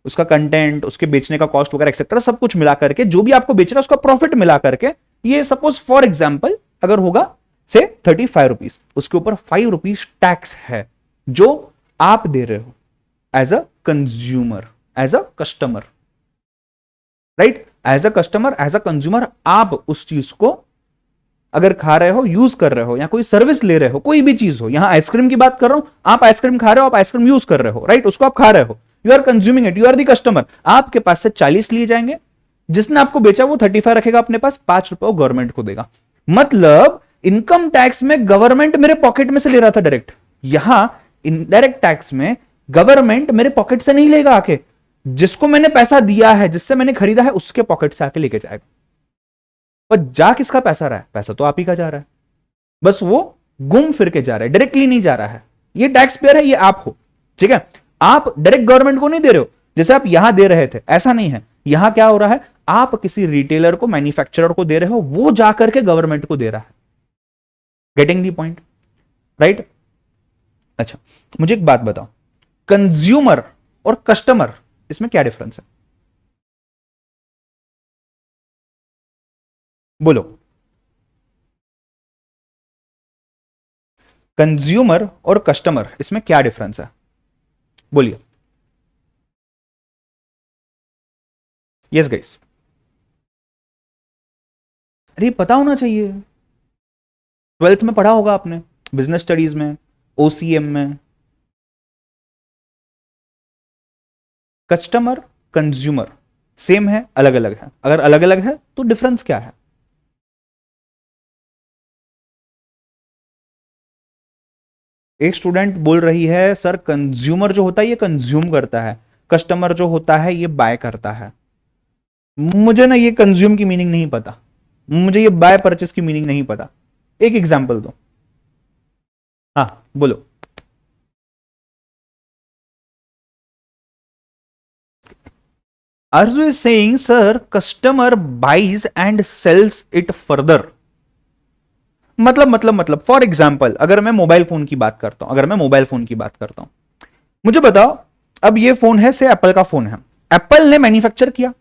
उसका कंटेंट, उसके बेचने का कॉस्ट वगैरह एक्सेट्रा सब कुछ मिला करके, जो भी आपको बेच रहा है उसका प्रॉफिट मिला करके, ये सपोज फॉर एग्जाम्पल अगर होगा से 35 रुपीज, उसके ऊपर 5 रुपीज टैक्स है जो आप दे रहे हो as a consumer, as a customer, right. As a customer, as a consumer, आप उस चीज को अगर खा रहे हो, यूज कर रहे हो, या कोई सर्विस ले रहे हो, कोई भी चीज हो, यहां आइसक्रीम की बात कर रहा हूं, आप आइसक्रीम खा रहे हो, आप आइसक्रीम यूज कर रहे हो, राइट, उसको आप खा रहे हो, you are consuming it, you are the customer. आपके पास से 40 लिए जाएंगे, जिसने आपको बेचा वो 35 रखेगा अपने पास, 5 रुपए गवर्नमेंट को देगा। मतलब इनकम टैक्स में गवर्नमेंट मेरे पॉकेट में से ले रहा था डायरेक्ट, यहां इनडायरेक्ट टैक्स में गवर्नमेंट मेरे पॉकेट से नहीं लेगा आके, जिसको मैंने पैसा दिया है, जिससे मैंने खरीदा है, उसके पॉकेट से आके लेके जाएगा। पर जा किसका पैसा रहा है? पैसा तो आप ही का जा रहा है, बस वो घूम फिर के जा रहा है, डायरेक्टली नहीं जा रहा है। ये टैक्स पेयर है, ये आप हो, ठीक है। आप डायरेक्ट गवर्नमेंट को नहीं दे रहे हो, जैसे आप यहां दे रहे थे, ऐसा नहीं है। यहां क्या हो रहा है, आप किसी रिटेलर को, मैन्युफैक्चरर को दे रहे हो, वो जाकर के गवर्नमेंट को दे रहा है। Getting the point, right. अच्छा, मुझे एक बात बताओ, कंज्यूमर और कस्टमर, इसमें क्या डिफरेंस है? बोलो। कंज्यूमर और कस्टमर, इसमें क्या डिफरेंस है? बोलिए। यस गाइस, अरे पता होना चाहिए, 12th में पढ़ा होगा आपने, बिजनेस स्टडीज में, ओसीएम में। कस्टमर, कंज्यूमर सेम है, अलग अलग है? अगर अलग अलग है तो डिफरेंस क्या है? एक स्टूडेंट बोल रही है सर कंज्यूमर जो होता है ये कंज्यूम करता है, कस्टमर जो होता है ये बाय करता है। मुझे ना ये कंज्यूम की मीनिंग नहीं पता, मुझे ये बाय परचेस की मीनिंग नहीं पता, एक एग्जांपल दो। हाँ बोलो। Arzu is saying, sir, customer buys and sells it further. मतलब फॉर एग्जाम्पल अगर मैं मोबाइल फोन की बात करता हूं, मुझे बताओ, अब ये फोन है से एप्पल का फोन है, एप्पल ने मैन्युफैक्चर किया,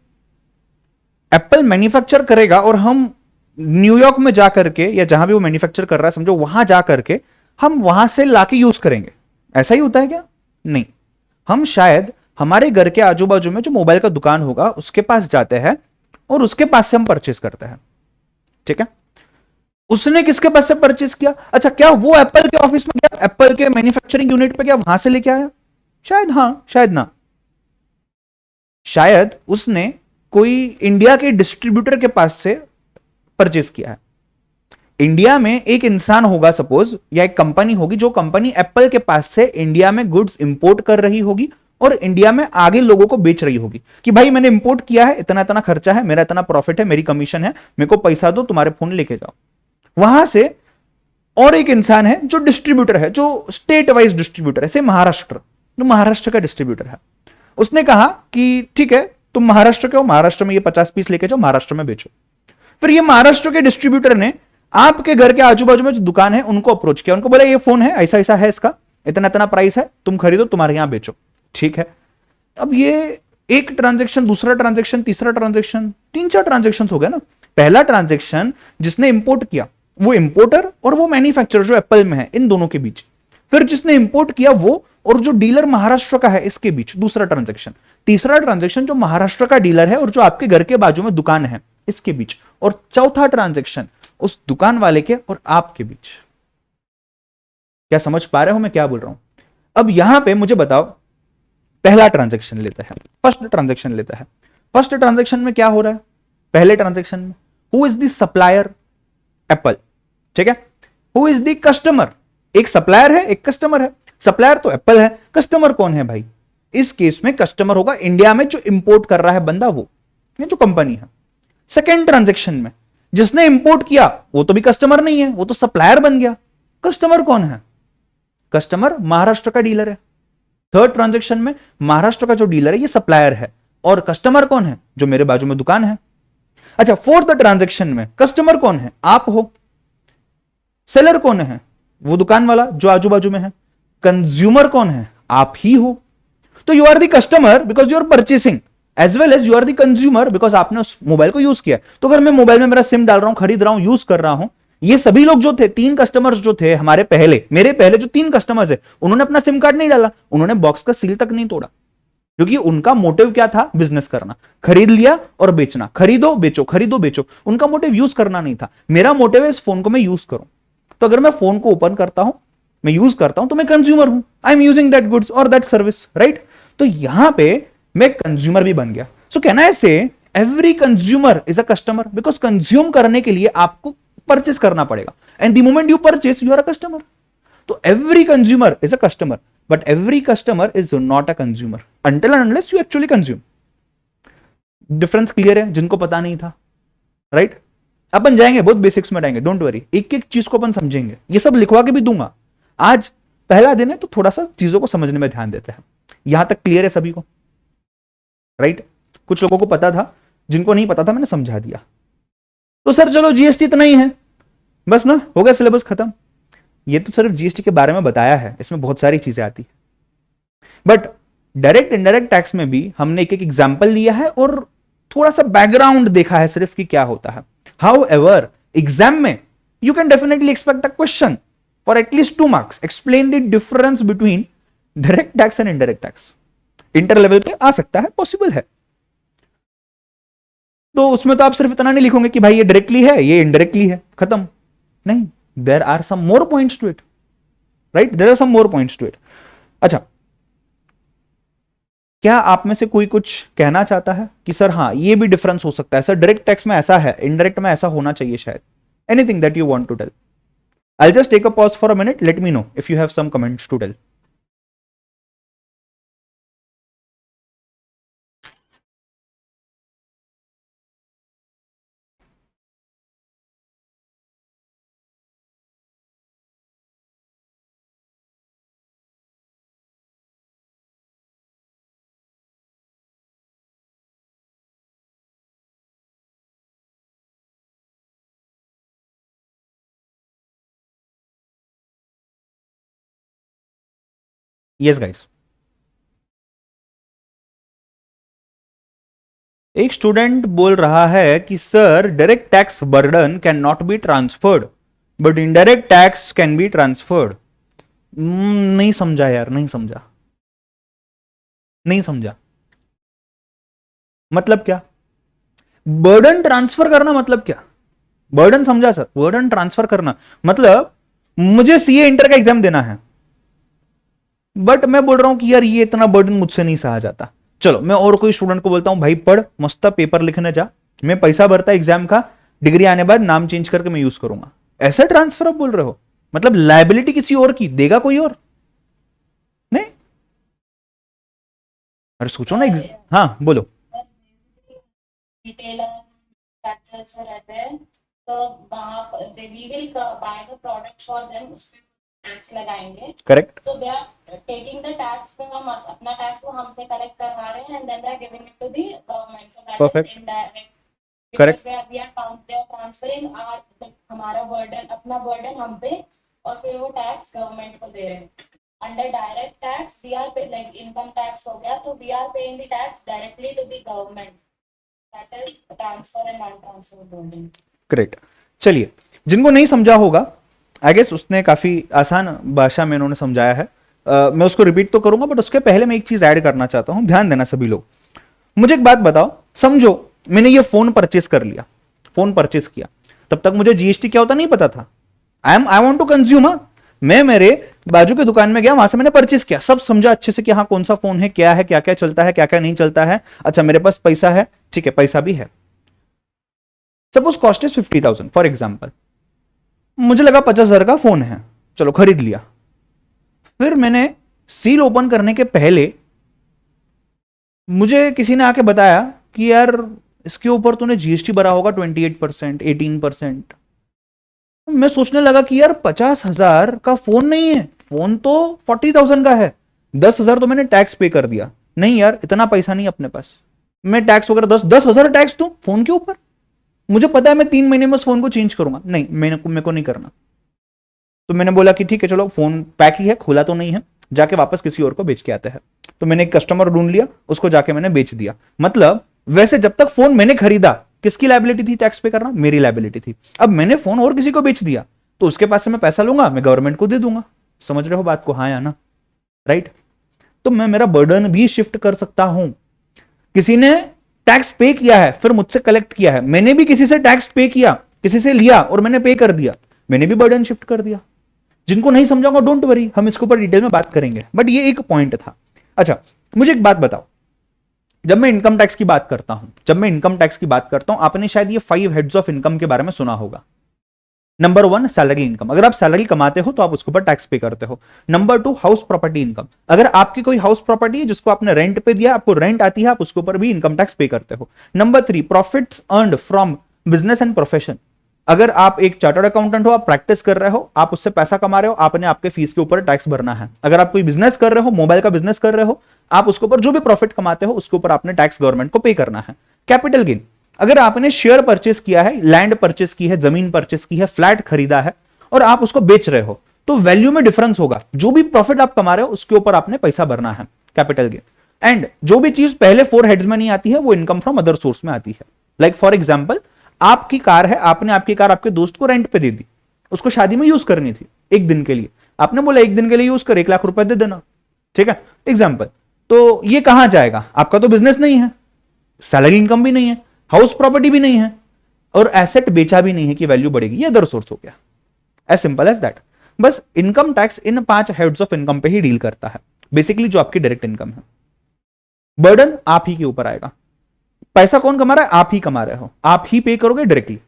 एप्पल मैन्युफैक्चर करेगा और हम न्यूयॉर्क में जाकर के या जहां भी वो मैन्युफैक्चर कर रहा है समझो, वहां जाकर के हम वहां से लाके यूज करेंगे, ऐसा ही होता है क्या? नहीं, हम शायद हमारे घर के आजू बाजू में जो मोबाइल का दुकान होगा उसके पास जाते हैं और उसके पास से हम परचेस करते हैं, ठीक है? उसने किसके पास से परचेस किया? अच्छा, क्या वो एप्पल के ऑफिस में गया, एप्पल के मैन्युफैक्चरिंग यूनिट पे गया, वहां से लेके आया? शायद हां, शायद ना। शायद उसने कोई इंडिया के डिस्ट्रीब्यूटर के पास से परचेस किया है। इंडिया में एक इंसान होगा सपोज, या एक कंपनी होगी, जो कंपनी एप्पल के पास से इंडिया में गुड्स इंपोर्ट कर रही होगी और इंडिया में आगे लोगों को बेच रही होगी कि भाई मैंने इंपोर्ट किया है, इतना इतना खर्चा है, मेरा इतना प्रॉफिट है, मेरी कमीशन है, मेरे को पैसा दो, तुम्हारे फोन लेके जाओ। वहां से और एक इंसान है जो डिस्ट्रीब्यूटर है, जो स्टेट वाइज डिस्ट्रीब्यूटर है, से महाराष्ट्र, जो महाराष्ट्र का डिस्ट्रीब्यूटर है, उसने कहा कि ठीक है, तुम महाराष्ट्र के हो, महाराष्ट्र में ये 50 पीस लेके जाओ, महाराष्ट्र में बेचो। फिर ये महाराष्ट्र के डिस्ट्रीब्यूटर ने आपके घर के आजू बाजू में जो दुकान है उनको अप्रोच किया, उनको बोला ये फोन है, ऐसा ऐसा है, इसका इतना इतना प्राइस है, तुम खरीदो, तुम्हारे यहां बेचो, ठीक है? अब ये एक ट्रांजेक्शन, दूसरा ट्रांजेक्शन, तीसरा ट्रांजेक्शन, 3-4 ट्रांजेक्शन हो गया ना। पहला ट्रांजेक्शन जिसने इंपोर्ट किया, वो इंपोर्टर और वो मैन्युफैक्चरर जो एप्पल में है, इन दोनों के बीच। फिर जिसने इंपोर्ट किया वो और जो डीलर महाराष्ट्र का है, इसके बीच दूसरा ट्रांजेक्शन। तीसरा ट्रांजेक्शन जो महाराष्ट्र का डीलर है और जो आपके घर के बाजू में दुकान है, इसके बीच। और चौथा ट्रांजेक्शन उस दुकान वाले के और आपके बीच। क्या समझ पा रहे हो मैं क्या बोल रहा हूं? अब यहां पे मुझे बताओ, पहला ट्रांजेक्शन लेता है, फर्स्ट ट्रांजेक्शन लेता है। फर्स्ट ट्रांजेक्शन में क्या हो रहा है? पहले ट्रांजेक्शन में who is the supplier? Apple, ठीक है? Who is the customer? एक सप्लायर है, एक कस्टमर है। सप्लायर तो एप्पल है, कस्टमर कौन है भाई? इस केस में कस्टमर होगा इंडिया में जो इंपोर्ट कर रहा है बंदा, वो ये जो कंपनी है। सेकेंड ट्रांजेक्शन में जिसने इंपोर्ट किया वो तो भी कस्टमर नहीं है, वो तो सप्लायर बन गया। कस्टमर कौन है? कस्टमर महाराष्ट्र का डीलर है। थर्ड ट्रांजेक्शन में महाराष्ट्र का जो डीलर है ये सप्लायर है, और कस्टमर कौन है? जो मेरे बाजू में दुकान है। अच्छा, फोर्थ ट्रांजेक्शन में कस्टमर कौन है? आप हो। सेलर कौन है? वो दुकान वाला जो आजू बाजू में है। कंज्यूमर कौन है? आप ही हो। तो you are the customer because you are purchasing, as well as you are the consumer because आपने उस मोबाइल को यूज किया। तो अगर मैं मोबाइल में मेरा सिम डाल रहा हूं, खरीद रहा हूं, यूज कर रहा हूं, ये सभी लोग जो थे, 3 कस्टमर्स जो थे हमारे पहले, मेरे पहले जो 3 कस्टमर्स है, उन्होंने अपना सिम कार्ड नहीं डाला, उन्होंने बॉक्स का सील तक नहीं तोड़ा, क्योंकि उनका मोटिव क्या था? बिजनेस करना, खरीद लिया और बेचना, खरीदो बेचो, खरीदो बेचो। उनका मोटिव यूज करना नहीं था। मेरा मोटिव है इस फोन को मैं यूज करूं। तो अगर मैं फोन को ओपन करता हूं, मैं यूज करता हूं, तो मैं कंज्यूमर हूं, I am using that goods और दैट सर्विस, राइट? तो यहां पे मैं कंज्यूमर भी बन गया। सो can I say every consumer is a customer, because consume करने के लिए आपको परचेस करना पड़ेगा, and the moment you purchase you are a customer. तो every consumer is a customer, but every customer is not a consumer until and unless you actually consume. Difference clear है जिनको पता नहीं था, राइट? अपन जाएंगे बहुत बेसिक्स में, जाएंगे, डोंट वरी, एक एक चीज को अपन समझेंगे, ये सब लिखवा के भी दूंगा। आज पहला दिन है तो थोड़ा सा चीजों को समझने में ध्यान देते हैं। यहां तक क्लियर है सभी को, राइट? कुछ लोगों को पता था, जिनको नहीं पता था मैंने समझा दिया। तो सर चलो जीएसटी इतना ही है, बस ना, हो गया सिलेबस खत्म। ये तो सिर्फ जीएसटी के बारे में बताया है, इसमें बहुत सारी चीजें आती है। बट डायरेक्ट इनडायरेक्ट टैक्स में भी हमने एक एक एग्जाम्पल लिया है और थोड़ा सा बैकग्राउंड देखा है सिर्फ कि क्या होता है। हाउ एवर एग्जाम में you can definitely expect a question for at least 2 marks, explain the difference between direct tax and indirect tax. Inter level पे आ सकता है, पॉसिबल है। तो उसमें तो आप सिर्फ इतना नहीं लिखोगे कि भाई ये डायरेक्टली है, ये इनडायरेक्टली है, खत्म। नहीं, there are some more points to it, right? There are some more points to it. अच्छा, क्या आप में से कोई कुछ कहना चाहता है कि सर हाँ ये भी डिफरेंस हो सकता है, सर डायरेक्ट टैक्स में ऐसा है, इनडायरेक्ट में ऐसा होना चाहिए शायद? Anything that you want to tell? I just take a pause for a minute, let me know if you have some comments to tell. Yes guys, एक स्टूडेंट बोल रहा है कि sir direct tax burden can not be transferred but indirect tax can be transferred. नहीं समझा यार, नहीं समझा, नहीं समझा। मतलब क्या बर्डन ट्रांसफर करना, मतलब क्या? बर्डन समझा सर, बर्डन ट्रांसफर करना मतलब मुझे सीए इंटर का एग्जाम देना है, बट मैं बोल रहा हूं कि यार ये इतना बर्डन मुझसे नहीं सहा जाता। चलो मैं और कोई स्टूडेंट को बोलता हूं भाई पढ़ मस्त पेपर लिखने जा, मैं पैसा भरता एग्जाम का, डिग्री आने बाद नाम चेंज करके मैं यूज करूंगा। ऐसा ट्रांसफर आप बोल रहे हो? मतलब लाइबिलिटी किसी और की देगा कोई और? नहीं। अरे सोचो ना हाँ बोलो। रिटेलर मैन्युफैक्चरर्स जो रहते हैं, तो वहाँ they we will buy the product for them, उस पे टैक्स लगाएंगे। Correct. So they are taking the tax from us, अपना टैक्स वो हमसे कलेक्ट करवा रहे हैं, and then they are giving it to the government. So that Perfect. is indirect. Correct. Because they are transferring our हमारा burden, अपना burden हम पे, और फिर वो टैक्स गवर्नमेंट को दे रहे हैं। Under direct tax, we are pay, like income tax हो गया, तो we are paying the tax directly to the government. That is transfer and non-transfer burden. Great. चलिए, जिनको नहीं समझा होगा आई गेस उसने काफी आसान भाषा में उन्होंने समझाया है। मैं उसको रिपीट तो करूंगा बट उसके पहले मैं एक चीज ऐड करना चाहता हूं, ध्यान देना सभी लोग। मुझे एक बात बताओ, समझो मैंने ये फोन परचेस कर लिया, फोन परचेस किया, तब तक मुझे जीएसटी क्या होता नहीं पता था। I want to consume. मैं मेरे बाजू के दुकान में गया, वहां से मैंने परचेस किया, सब समझा अच्छे से कि हाँ कौन सा फोन है, क्या है, क्या क्या चलता है, क्या क्या नहीं चलता है। अच्छा मेरे पास पैसा है, ठीक है पैसा भी है। Suppose cost is 50,000 for example, मुझे लगा 50,000 का फोन है, चलो खरीद लिया। फिर मैंने सील ओपन करने के पहले मुझे किसी ने आके बताया कि यार इसके ऊपर तूने जीएसटी भरा होगा 28%, 18%। मैं सोचने लगा कि यार 50,000 का फोन नहीं है, फोन तो 40,000 का है, 10,000 तो मैंने टैक्स पे कर दिया। नहीं यार इतना पैसा नहीं अपने पास, मैं टैक्स वगैरह 10,000 टैक्स दूं फोन के ऊपर? मुझे पता है मैं 3 महीने में उस फोन को चेंज करूंगा, नहीं मेरे को नहीं करना। तो मैंने बोला कि ठीक है चलो, फोन पैक ही है, खुला तो नहीं है, जाके वापस किसी और को बेच के आते हैं। तो मैंने एक कस्टमर ढूंढ लिया, उसको जाके मैंने बेच दिया। मतलब वैसे जब तक फोन मैंने खरीदा किसकी लायबिलिटी थी टैक्स पे करना? मेरी लायबिलिटी थी। अब मैंने फोन और किसी को बेच दिया तो उसके पास से मैं पैसा लूंगा, मैं गवर्नमेंट को दे दूंगा। समझ रहे हो बात को, हाँ या ना? राइट। तो मैं मेरा बर्डन भी शिफ्ट कर सकता हूं। किसी ने टैक्स पे किया है फिर मुझसे कलेक्ट किया है, मैंने भी किसी से टैक्स पे किया, किसी से लिया और मैंने पे कर दिया, मैंने भी बर्डन शिफ्ट कर दिया। जिनको नहीं समझाऊंगा डोंट वरी, हम इसके ऊपर डिटेल में बात करेंगे, बट ये एक पॉइंट था। अच्छा मुझे एक बात बताओ, जब मैं इनकम टैक्स की बात करता हूं, आपने शायद ये 5 हेड्स ऑफ इनकम के बारे में सुना होगा। नंबर 1 सैलरी इनकम, अगर आप सैलरी कमाते हो तो आप उसके ऊपर टैक्स पे करते हो। नंबर 2 हाउस प्रॉपर्टी इनकम, अगर आपकी कोई हाउस प्रॉपर्टी है जिसको आपने रेंट पे दिया, आपको रेंट आती है, आप उसके ऊपर भी इनकम टैक्स पे करते हो। Number 3 profits earned from business and profession, अगर आप एक चार्टर्ड अकाउंटेंट हो, आप प्रैक्टिस कर रहे हो, आप उससे पैसा कमा रहे हो, आपने आपके फीस के ऊपर टैक्स भरना है। अगर आप कोई बिजनेस कर रहे हो, मोबाइल का बिजनेस कर रहे हो, आप उसके ऊपर जो भी प्रॉफिट कमाते हो उसके ऊपर आपने टैक्स गवर्नमेंट को पे करना है। कैपिटल गेन, अगर आपने शेयर परचेस किया है, लैंड परचेस की है, जमीन परचेस की है, फ्लैट खरीदा है और आप उसको बेच रहे हो, तो वैल्यू में डिफरेंस होगा, जो भी प्रॉफिट आप कमा रहे हो उसके ऊपर आपने पैसा भरना है, कैपिटल गेन। एंड जो भी चीज पहले 4 हेड्स में नहीं आती है वो इनकम फ्रॉम अदर सोर्स में आती है। लाइक फॉर एग्जाम्पल, आपकी कार है, आपने आपकी कार आपके दोस्त को रेंट पे दे दी, उसको शादी में यूज करनी थी एक दिन के लिए, आपने बोला एक दिन के लिए यूज कर, 1 लाख रुपए दे देना, ठीक है एग्जाम्पल। तो ये कहां जाएगा? आपका तो बिजनेस नहीं है, सैलरी इनकम भी नहीं है, हाउस प्रॉपर्टी भी नहीं है और एसेट बेचा भी नहीं है कि वैल्यू बढ़ेगी, ये अदर सोर्स हो गया। As simple as that. बस income tax in 5 heads of income पे ही डील करता है, बेसिकली जो आपकी डायरेक्ट इनकम है। बर्डन आप ही के ऊपर आएगा, पैसा कौन कमा रहा है? आप ही कमा रहे हो, आप ही पे करोगे डायरेक्टली।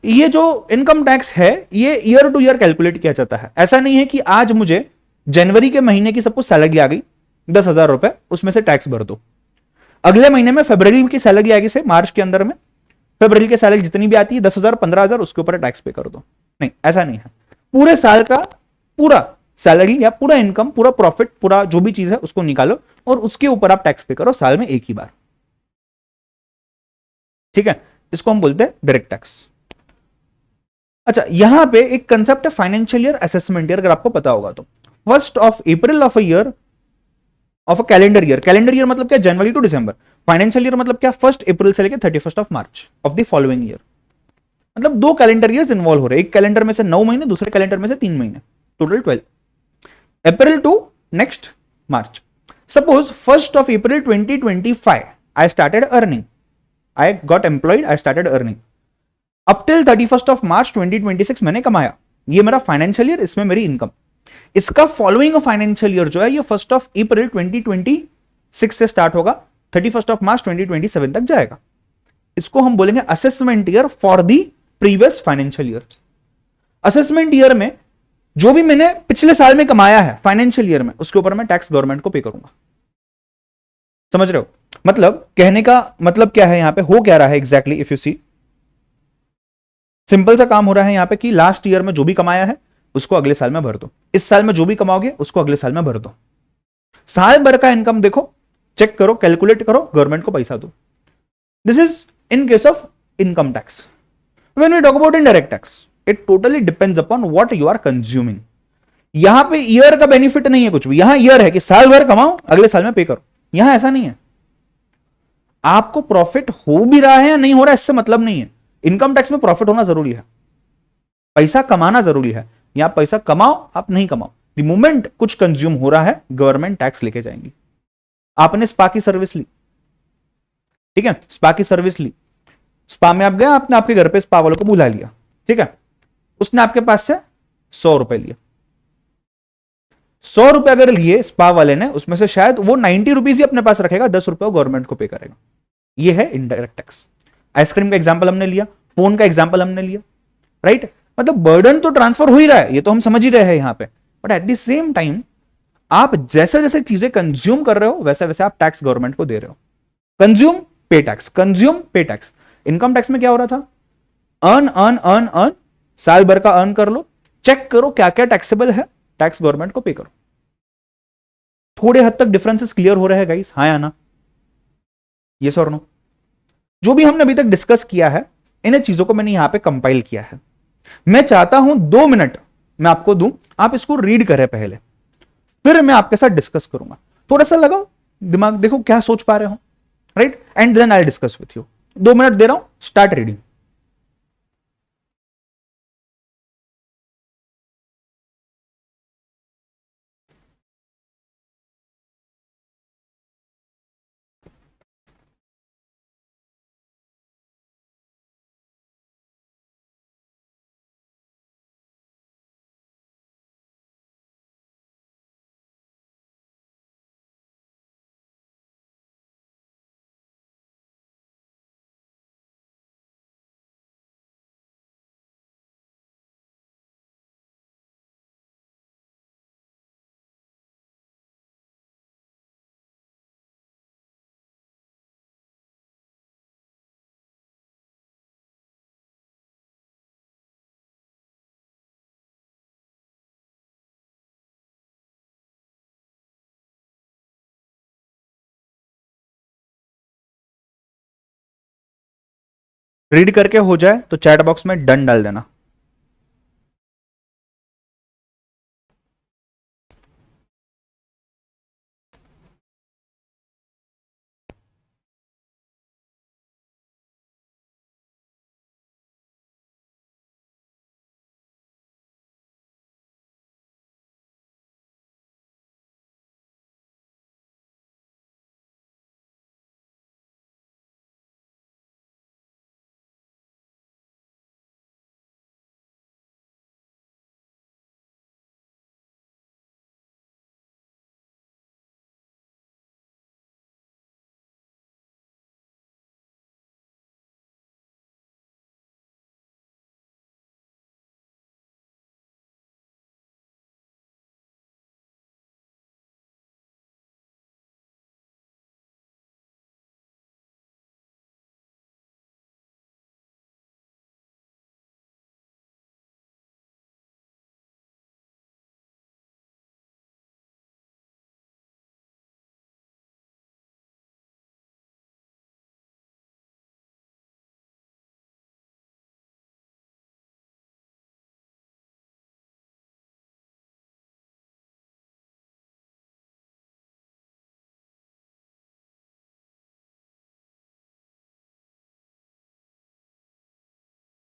ये जो इनकम टैक्स है ये ईयर टू ईयर कैलकुलेट किया जाता है। ऐसा नहीं है कि आज मुझे जनवरी के महीने की सपोज सैलरी आ गई 10,000 रुपए, उसमें से टैक्स भर दो, अगले महीने में फरवरी की सैलरी आएगी से मार्च के अंदर में, फरवरी की सैलरी जितनी भी आती है 10,000 15,000 उसके ऊपर टैक्स पे कर दो। नहीं, ऐसा नहीं है। पूरे साल का पूरा सैलरी या पूरा इनकम, पूरा प्रॉफिट, पूरा जो भी चीज है उसको निकालो और उसके ऊपर आप टैक्स पे करो साल में एक ही बार, ठीक है। इसको हम बोलते हैं डायरेक्ट टैक्स। अच्छा, यहां पे एक कंसेप्ट है फाइनेंशियल ईयर असेसमेंट ईयर, अगर आपको पता होगा तो। First of April of a year, of a calendar year. Calendar year मतलब क्या, जनवरी टू दिसंबर। फाइनेंशियल ईयर मतलब क्या, 1 अप्रैल से लेकर 31 मार्च ऑफ द फॉलोइंग ईयर। मतलब 2 कैलेंडर ईयर इन्वॉल्व हो रहे हैं, एक कैलेंडर में से 9 महीने, दूसरे कैलेंडर में से 3 महीने, total 12, April to next March. Suppose 1 April 2025 I started earning, I got employed, I started earning, up till 31 March 2026 मैंने कमाया, ये मेरा फाइनेंशियल ईयर, इसमें मेरी इनकम। इसका फॉलोइंग फाइनेंशियल ईयर जो है ये 1 अप्रैल 2026 से स्टार्ट होगा, 31 मार्च 2027 तक जाएगा। इसको हम बोलेंगे assessment year for the previous financial year. Assessment year में जो भी मैंने पिछले साल में कमाया है फाइनेंशियल ईयर में, उसके ऊपर मैं टैक्स गवर्नमेंट को पे करूंगा। समझ रहे हो? मतलब कहने का मतलब क्या है, यहां पे हो क्या रहा है exactly, if you see, simple सा काम हो रहा है यहां पे कि लास्ट ईयर में जो भी कमाया है उसको अगले साल में भर दो, इस साल में जो भी कमाओगे उसको अगले साल में भर दो। साल भर का इनकम देखो, चेक करो, कैलकुलेट करो, गवर्नमेंट को पैसा दो। This is in case of income tax. When we talk about indirect tax, it totally depends upon what you are consuming. यहां पे ईयर का बेनिफिट नहीं है कुछ भी, यहां ईयर है कि साल भर कमाओ अगले साल में पे करो। यहां ऐसा नहीं है, आपको प्रॉफिट हो भी रहा है या नहीं हो रहा है इससे मतलब नहीं है। इनकम टैक्स में प्रॉफिट होना जरूरी है, पैसा कमाना जरूरी है। या आप पैसा कमाओ आप नहीं कमाओ, द मोमेंट कुछ कंज्यूम हो रहा है गवर्नमेंट टैक्स लेके जाएंगी। आपने स्पा की सर्विस ली, ठीक है, स्पा की सर्विस ली, स्पा में आप गए, आपने आपके घर पे स्पा वालों को बुला लिया, ठीक है, उसने आपके पास से 100 रुपए लिए। 100 रुपए अगर लिए स्पा वाले ने, उसमें से शायद वो 90 रुपीज ही अपने पास रखेगा, 10 रुपए गवर्नमेंट को पे करेगा। ये है इनडायरेक्ट टैक्स। आइसक्रीम का एग्जाम्पल हमने लिया, फोन का एग्जाम्पल हमने लिया, राइट। मतलब बर्डन तो ट्रांसफर हो ही रहा है, ये तो हम समझ ही रहे हैं यहां पे, but at the same time आप जैसे जैसे चीजें कंज्यूम कर रहे हो वैसे वैसे आप टैक्स गवर्नमेंट को दे रहे हो। कंज्यूम पे टैक्स, कंज्यूम पे टैक्स। इनकम टैक्स में क्या हो रहा था, अर्न अर्न अर्न अर्न, साल भर का अर्न कर लो, चेक करो क्या क्या टैक्सेबल है, टैक्स गवर्नमेंट को पे करो। थोड़े हद तक डिफरेंसेस क्लियर हो रहे हैं गाइस, हाँ या ना, ये और नो? जो भी हमने अभी तक डिस्कस किया है इन चीजों को मैंने यहां पे कंपाइल किया है। मैं चाहता हूं 2 मिनट मैं आपको दूं, आप इसको रीड करें पहले, फिर मैं आपके साथ डिस्कस करूंगा। थोड़ा सा लगाओ दिमाग, देखो क्या सोच पा रहे हो, right, and then I discuss with you. 2 minute दे रहा हूं, स्टार्ट रीडिंग। रीड करके हो जाए तो चैट बॉक्स में डन डाल देना।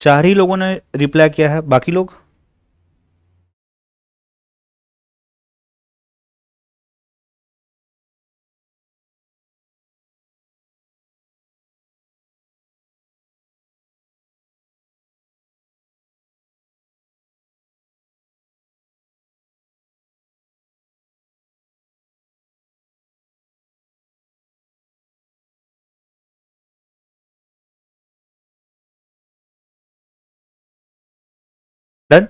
4 ही लोगों ने रिप्लाई किया है, बाकी लोग? डन।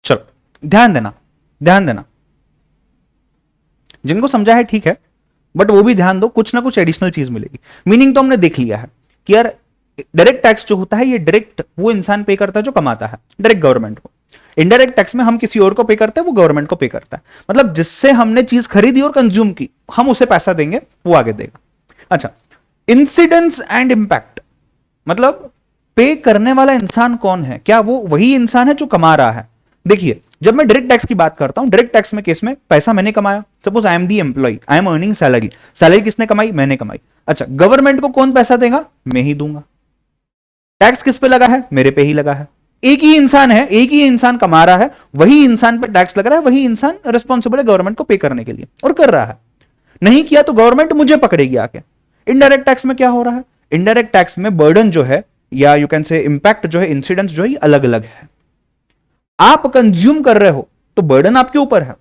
चलो, ध्यान देना, ध्यान देना। जिनको समझा है ठीक है, बट वो भी ध्यान दो, कुछ ना कुछ एडिशनल चीज मिलेगी। मीनिंग तो हमने देख लिया है कि यार डायरेक्ट टैक्स जो होता है ये डायरेक्ट वो इंसान पे करता है जो कमाता है, डायरेक्ट गवर्नमेंट को। इनडायरेक्ट टैक्स में हम किसी और को पे करते हैं, वो गवर्नमेंट को पे करता है। मतलब जिससे हमने चीज खरीदी और कंज्यूम की, हम उसे पैसा देंगे, वो आगे देगा। अच्छा, इंसिडेंस एंड इंपैक्ट, मतलब पे करने वाला इंसान कौन है? क्या वो वही इंसान है जो कमा रहा है? देखिए, जब मैं डायरेक्ट टैक्स की बात करता हूं, डायरेक्ट टैक्स में केस में पैसा मैंने कमाया, suppose I am the employ, I am earning salary. Salary किसने कमाई? मैंने कमाई। अच्छा, गवर्नमेंट को कौन पैसा देगा? मैं ही दूंगा। टैक्स किस पे लगा है? मेरे पे ही लगा है। एक ही इंसान है, एक ही इंसान कमा रहा है, वही इंसान पे टैक्स लग रहा है, वही इंसान रिस्पॉन्सिबल है गवर्नमेंट को पे करने के लिए, और कर रहा है। नहीं किया तो गवर्नमेंट मुझे पकड़ेगी आके। इनडायरेक्ट टैक्स में क्या हो रहा है? इनडायरेक्ट टैक्स में बर्डन जो है, या यू कैन से इंपैक्ट जो है, इंसिडेंस जो है, अलग अलग है। आप कंज्यूम कर रहे हो तो बर्डन आपके ऊपर है,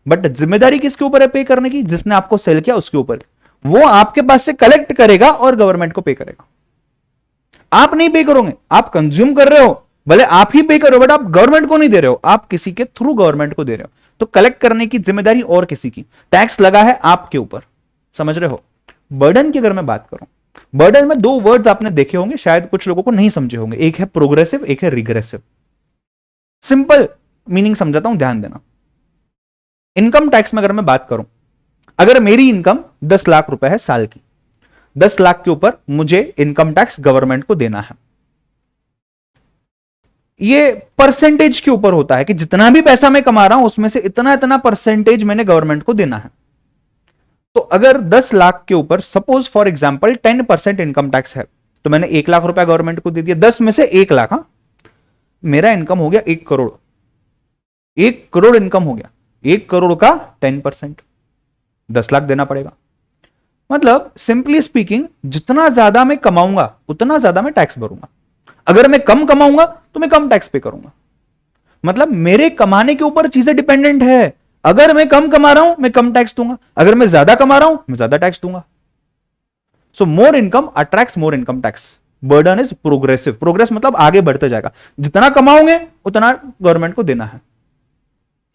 बट जिम्मेदारी किसके ऊपर है पे करने की? जिसने आपको सेल किया उसके ऊपर। वो आपके पास से कलेक्ट करेगा और गवर्नमेंट को पे करेगा। आप नहीं पे करोगे, आप कंज्यूम कर रहे हो, भले आप ही पे करो, बट आप गवर्नमेंट को नहीं दे रहे हो, आप किसी के थ्रू गवर्नमेंट को दे रहे हो। तो कलेक्ट करने की जिम्मेदारी और किसी की, टैक्स लगा है आपके ऊपर। समझ रहे हो? बर्डन की अगर मैं बात करूं, बर्डन में 2 वर्ड्स आपने देखे होंगे, शायद कुछ लोगों को नहीं समझे होंगे। एक है प्रोग्रेसिव, एक है रिग्रेसिव। सिंपल मीनिंग समझाता हूं, ध्यान देना। इनकम टैक्स में अगर मैं बात करूं, अगर मेरी इनकम 10 लाख रुपए है साल की, 10 लाख के ऊपर मुझे इनकम टैक्स गवर्नमेंट को देना है। ये परसेंटेज के ऊपर होता है कि जितना भी पैसा मैं कमा रहा हूं उसमें से इतना इतना परसेंटेज मैंने गवर्नमेंट को देना है। तो अगर 10 लाख के ऊपर suppose for example 10% income tax है, तो मैंने 1 लाख रुपया गवर्नमेंट को दे दिया, 10 में से 1 लाख। हाँ, मेरा इनकम हो गया 1 करोड़। 1 करोड़ इनकम हो गया, 1 करोड़ का 10% 10 लाख देना पड़ेगा। मतलब सिंपली स्पीकिंग, जितना ज्यादा मैं कमाऊंगा उतना ज्यादा मैं टैक्स भरूंगा। अगर मैं कम कमाऊंगा तो मैं कम टैक्स पे करूंगा। मतलब मेरे कमाने के ऊपर चीजें डिपेंडेंट है। अगर मैं कम कमा रहा हूं मैं कम टैक्स दूंगा, अगर मैं ज्यादा कमा रहा हूं मैं ज्यादा टैक्स दूंगा। So more income attracts more income tax. Burden is progressive. Progress मतलब आगे बढ़ते जाएगा, जितना कमाओगे उतना गवर्नमेंट को देना है।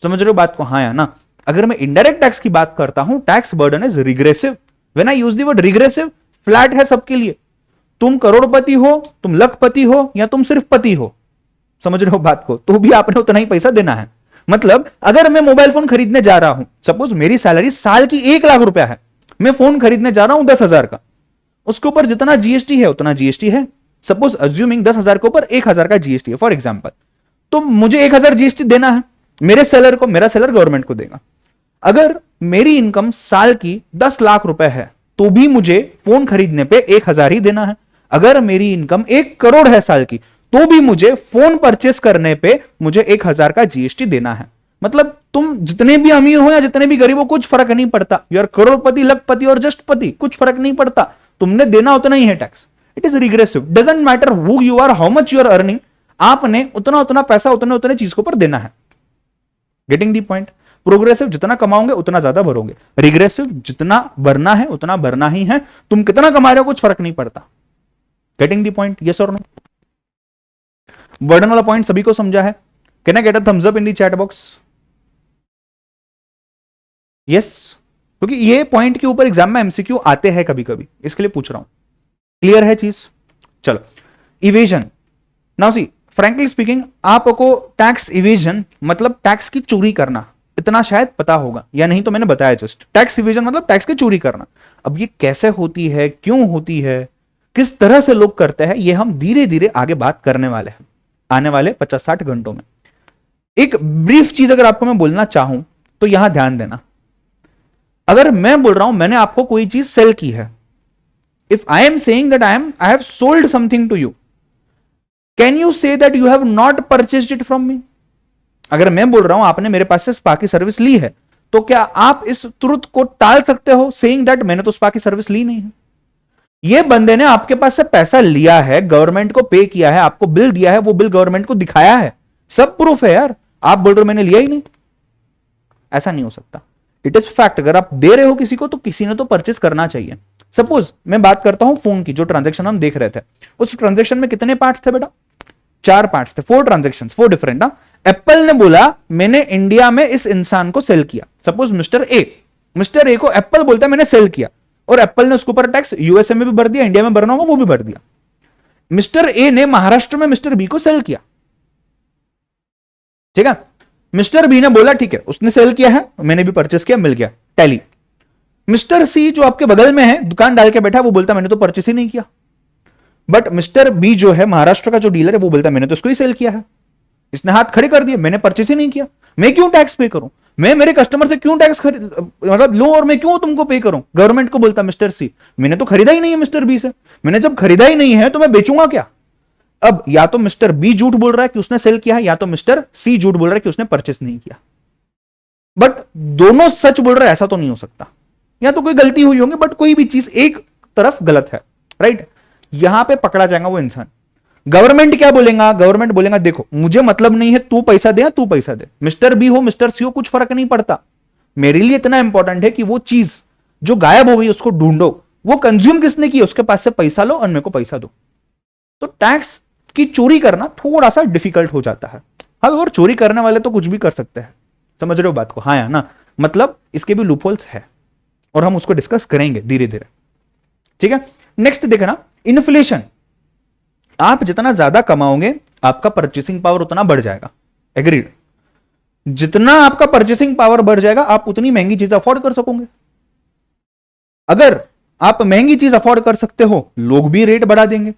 समझ रहे हो बात को? हाँ या ना? अगर मैं इनडायरेक्ट टैक्स की बात करता हूं, tax burden is regressive. When I use the word regressive, flat है सबके लिए। तुम करोड़पति हो, तुम लखपति हो, या तुम सिर्फ पति हो, समझ रहे हो बात को, तो भी आपने उतना ही पैसा देना है। मतलब अगर मैं मोबाइल फोन खरीदने जा रहा हूं, सपोज मेरी सैलरी साल की 1 लाख रुपया है, मैं फोन खरीदने जा रहा हूं 10,000 का, उसके ऊपर जितना जीएसटी है उतना जीएसटी है। सपोज अज्यूमिंग 10,000 के ऊपर 1,000 का जीएसटी है फॉर एग्जाम्पल, तो मुझे 1,000 जीएसटी देना है मेरे सेलर को, मेरा सेलर गवर्नमेंट को देगा। अगर मेरी इनकम साल की 10 लाख रुपए है तो भी मुझे फोन खरीदने पे 1,000 ही देना है। अगर मेरी इनकम 1 करोड़ है साल की तो भी मुझे फोन परचेस करने पे मुझे 1,000 का जीएसटी देना है। मतलब तुम जितने भी अमीर हो या जितने भी गरीब हो, कुछ फर्क नहीं पड़ता। यार करोड़पति, लखपति और जस्ट पति, कुछ फर्क नहीं पड़ता, तुमने देना उतना ही है tax. It is regressive. Doesn't matter who you are, how much you are earning, आपने उतना उतना पैसा उतने उतने चीज के ऊपर देना है। Getting the point? प्रोग्रेसिव जितना कमाओगे उतना ज्यादा भरोगे, रिग्रेसिव जितना भरना है उतना भरना ही है, तुम कितना कमा रहे हो कुछ फर्क नहीं पड़ता। Getting the point? यस और नो? बर्डन वाला पॉइंट सभी को समझा है? Can I get a thumbs up in the chat box? Yes, क्योंकि ये पॉइंट के ऊपर एग्जाम में एमसीक्यू आते हैं कभी कभी, इसके लिए पूछ रहा हूं। क्लियर है चीज? चलो, evasion. Now see, frankly speaking, आपको टैक्स इवेजन मतलब टैक्स की चोरी करना इतना शायद पता होगा, या नहीं तो मैंने बताया जस्ट। टैक्स इवेजन मतलब टैक्स की चोरी करना। अब ये कैसे होती है, क्यों होती है, किस तरह से लोग करते हैं, ये हम धीरे धीरे आगे बात करने वाले हैं आने वाले 50-60 घंटों में। एक ब्रीफ चीज अगर आपको मैं बोलना चाहूं तो यहां ध्यान देना। अगर मैं बोल रहा हूं मैंने आपको कोई चीज सेल की है, if I am saying that I have sold something to you, can you say that you have not purchased it from me? अगर मैं बोल रहा हूं आपने मेरे पास से स्पा की सर्विस ली है, तो क्या आप इस ट्रुथ को टाल सकते हो सेइंग दैट मैंने तो स्पा की सर्विस ली नहीं है? ये बंदे ने आपके पास से पैसा लिया है, गवर्नमेंट को पे किया है, आपको बिल दिया है, वो बिल गवर्नमेंट को दिखाया है, सब प्रूफ है यार। आप बोल रहे हो मैंने लिया ही नहीं, ऐसा नहीं हो सकता। It is fact. अगर आप दे रहे हो किसी को तो किसी ने तो परचेस करना चाहिए। सपोज मैं बात करता हूं फोन की, जो ट्रांजेक्शन हम देख रहे थे, उस ट्रांजेक्शन में कितने पार्ट्स थे बेटा? 4 पार्ट्स थे, 4 ट्रांजेक्शन, 4 डिफरेंट। एप्पल ने बोला मैंने इंडिया में इस इंसान को सेल किया, सपोज मिस्टर ए को एप्पल बोलता है मैंने सेल किया, और एप्पल ने उसके ऊपर टैक्स यूएसए में भी भर दिया, इंडिया में भरना होगा वो भी भर दिया। मिस्टर ए ने महाराष्ट्र में मिस्टर बी को सेल किया, ठीक है। मिस्टर बी ने बोला ठीक है उसने सेल किया है, मैंने भी परचेस किया, मिल गया, टैली। मिस्टर सी जो आपके बगल में है, दुकान डाल के बैठा, वो बोलता मैंने तो परचेस ही नहीं किया। बट मिस्टर बी जो है महाराष्ट्र का जो डीलर है, वो बोलता मैंने तो इसको ही सेल किया है, इसने हाथ खड़े कर दिए, मैंने परचेस ही नहीं किया, मैं क्यों टैक्स पे करूं? मैं मेरे कस्टमर से क्यों टैक्स मतलब लो, और मैं क्यों तुमको पे करूं? गवर्नमेंट को बोलता मिस्टर सी मैंने तो खरीदा ही नहीं है मिस्टर बी से, मैंने जब खरीदा ही नहीं है तो मैं बेचूंगा क्या? अब या तो मिस्टर बी झूठ बोल रहा है कि उसने सेल किया है, या तो मिस्टर सी झूठ बोल रहा है कि उसने परचेस नहीं किया। बट दोनों सच बोल रहे हैं ऐसा तो नहीं हो सकता, या तो कोई गलती हुई होगी, बट कोई भी चीज एक तरफ गलत है, राइट? यहां पे पकड़ा जाएगा वो इंसान। गवर्नमेंट क्या बोलेगा? गवर्नमेंट बोलेगा देखो मुझे मतलब नहीं है, तू पैसा दे या तू पैसा दे, मिस्टर बी हो मिस्टर सी हो कुछ फर्क नहीं पड़ता, मेरे लिए इतना इंपॉर्टेंट है कि वो चीज जो गायब हो गई उसको ढूंढो, वो कंज्यूम किसने की, उसके पास से पैसा लो और मेरे को पैसा दो। तो टैक्स की चोरी करना थोड़ा सा डिफिकल्ट हो जाता है। हाँ, और चोरी करने वाले तो कुछ भी कर सकते हैं, समझ रहे हो बात को? हाँ या ना? मतलब इसके भी लूपहोल्स है और हम उसको डिस्कस करेंगे धीरे धीरे, ठीक है। नेक्स्ट देखना, इन्फ्लेशन। आप जितना ज्यादा कमाओगे आपका परचेसिंग पावर उतना बढ़ जाएगा, एग्रीड? जितना आपका परचेसिंग पावर बढ़ जाएगा आप उतनी महंगी चीज अफोर्ड कर सकोगे। अगर आप महंगी चीज अफोर्ड कर सकते हो, लोग भी रेट बढ़ा देंगे,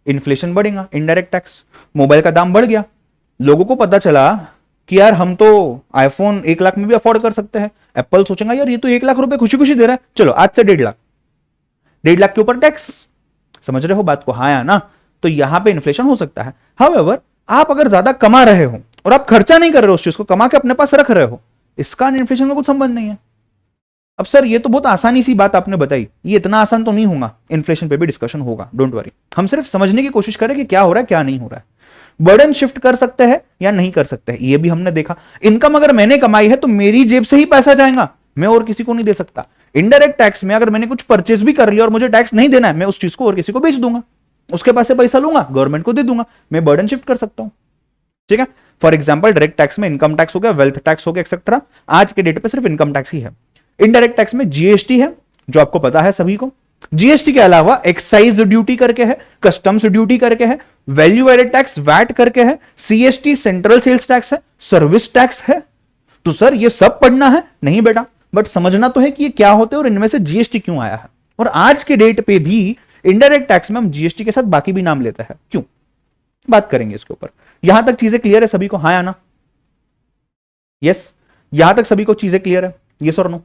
इन्फ्लेशन बढ़ेगा, इनडायरेक्ट टैक्स। मोबाइल का दाम बढ़ गया, लोगों को पता चला कि यार हम तो आईफोन 1 लाख में भी अफोर्ड कर सकते हैं। एप्पल सोचेगा यार ये तो 1 लाख रुपए खुशी खुशी दे रहा है, चलो आज से 1.5 लाख, 1.5 लाख के ऊपर टैक्स। समझ रहे हो बात को? हाँ या ना? तो यहां पे इन्फ्लेशन हो सकता है। हाउएवर, आप अगर ज्यादा कमा रहे हो और आप खर्चा नहीं कर रहे हो, उस चीज को कमा के अपने पास रख रहे हो, इसका इन्फ्लेशन का कुछ संबंध नहीं है। अब सर ये तो बहुत आसानी सी बात आपने बताई, ये इतना आसान तो नहीं होगा, इन्फ्लेशन पे भी डिस्कशन होगा, डोंट वरी। हम सिर्फ समझने की कोशिश करें कि क्या हो रहा है क्या नहीं हो रहा है। बर्डन शिफ्ट कर सकते हैं या नहीं कर सकते हैं, ये भी हमने देखा। इनकम अगर मैंने कमाई है तो मेरी जेब से ही पैसा जाएगा, मैं और किसी को नहीं दे सकता। इनडायरेक्ट टैक्स में अगर मैंने कुछ परचेज भी कर लिया और मुझे टैक्स नहीं देना है, मैं उस चीज को और किसी को बेच दूंगा, उसके पास से पैसा लूंगा, गवर्नमेंट को दे दूंगा, मैं बर्डन शिफ्ट कर सकता हूं, ठीक है। फॉर एग्जाम्पल डायरेक्ट टैक्स में इनकम टैक्स हो गया, वेल्थ टैक्स हो गया, एक्सेट्रा। आज के डेट पे सिर्फ इनकम टैक्स ही है। इनडायरेक्ट टैक्स में जीएसटी है, जो आपको पता है सभी को। जीएसटी के अलावा एक्साइज ड्यूटी करके है, कस्टम्स ड्यूटी करके है, वैल्यू एडेड टैक्स वैट करके है, सीएसटी सेंट्रल सेल्स टैक्स है, सर्विस टैक्स है। तो सर ये सब पढ़ना है? नहीं बेटा, बट समझना तो है कि ये क्या होते हैं और इनमें से जीएसटी क्यों आया है। और आज के डेट पे भी इनडायरेक्ट टैक्स में हम जीएसटी के साथ बाकी भी नाम लेते हैं, क्यों? बात करेंगे इसके ऊपर। यहां तक चीजें क्लियर है सभी को? हाँ या ना? यस, यहां तक सभी को चीजें क्लियर है? यस और नो?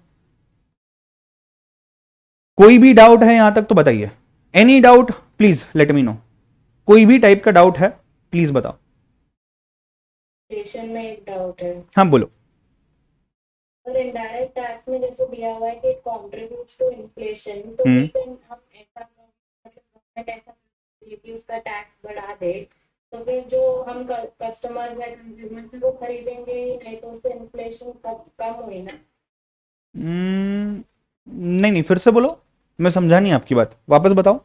कोई भी डाउट है यहां तक तो बताइए। Any doubt please let me no. कोई भी टाइप का डाउट है प्लीज बताओ। स्टेशन में एक डाउट है। हाँ बोलो। और इनडायरेक्ट टैक्स में जैसे दिया हुआ है कि इट कंट्रीब्यूट्स टू इन्फ्लेशन, तो हम्म। we can- हम ऐसा गवर्नमेंट ऐसा कि उसका टैक्स बढ़ा दे, तो फिर जो हम कस्टमर्स है कंज्यूमर से वो खरीदेंगे नहीं, तो उससे इन्फ्लेशन कम हुई ना। नहीं नहीं, फिर से बोलो, मैं समझा नहीं आपकी बात, वापस बताओ।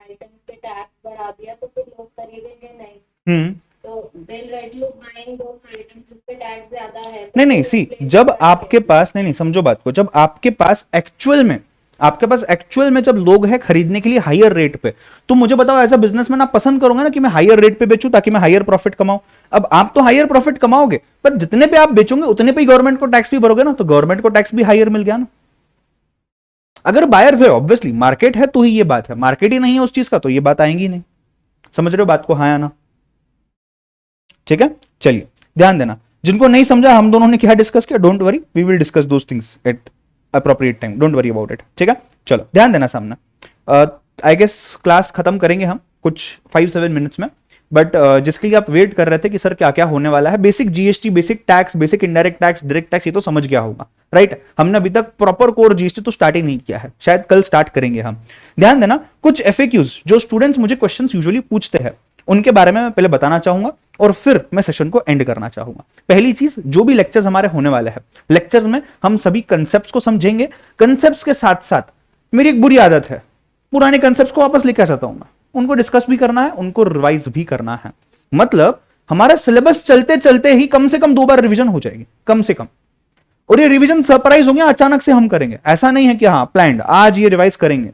आइटम्स पे टैक्स बढ़ा दिया तो फिर लोग खरीदेंगे नहीं, तो they'll reduce buying those items जिस पे टैक्स ज्यादा है। तो नहीं नहीं, सी जब आपके पास, नहीं नहीं समझो बात को, जब आपके पास एक्चुअल में जब लोग हैं खरीदने के लिए हायर रेट पे, तो मुझे बताओ एज अ बिजनेसमैन आप पसंद करोगे ना कि मैं हायर रेट पे बेचूं ताकि मैं हायर प्रॉफिट कमाऊं। अब आप तो हायर प्रॉफिट कमाओगे, पर जितने पे आप बेचोगे उतने पे ही गवर्नमेंट को टैक्स भी भरोगे ना, तो गवर्नमेंट को टैक्स भी हायर मिल गया ना। अगर बायर्स है, ऑब्वियसली मार्केट है तो ही ये बात है, मार्केट ही नहीं है उस चीज का तो ये बात आएंगी नहीं। समझ रहे हो बात को? हाँ या ना? ठीक है, चलिए ध्यान देना। जिनको नहीं समझा हम दोनों ने क्या डिस्कस किया, don't worry, we will discuss those things at appropriate time, don't worry about it, ठीक है। चलो ध्यान देना सामने, आई गेस क्लास खत्म करेंगे हम कुछ 5-7 मिनट्स में, बट जिसके लिए आप वेट कर रहे थे कि सर क्या क्या होने वाला है, basic GST, basic tax, basic indirect tax, direct tax, ये तो समझ गया होगा, राइट। हमने अभी तक प्रॉपर कोर जीएसटी तो स्टार्ट ही नहीं किया है, शायद कल स्टार्ट करेंगे हम। ध्यान देना, कुछ एफएक्यूज जो स्टूडेंट्स मुझे क्वेश्चंस यूजुअली पूछते हैं उनके बारे में मैं पहले बताना चाहूंगा और फिर मैं सेशन को एंड करना चाहूंगा। पहली चीज, जो भी लेक्चर्स हमारे होने वाले हैं, लेक्चर्स में हम सभी कंसेप्ट्स को समझेंगे। कंसेप्ट्स के साथ साथ मेरी एक बुरी आदत है, पुराने कंसेप्ट्स को वापस लेकर चाहता हूं मैं, उनको डिस्कस भी करना है, उनको रिवाइज भी करना है। मतलब हमारा सिलेबस चलते चलते ही कम से कम 2 बार रिवीजन हो जाएगी, कम से कम। और ये रिवीजन सरप्राइज हो गया, अचानक से हम करेंगे, ऐसा नहीं है कि हाँ प्लान्ड आज ये रिवाइज करेंगे।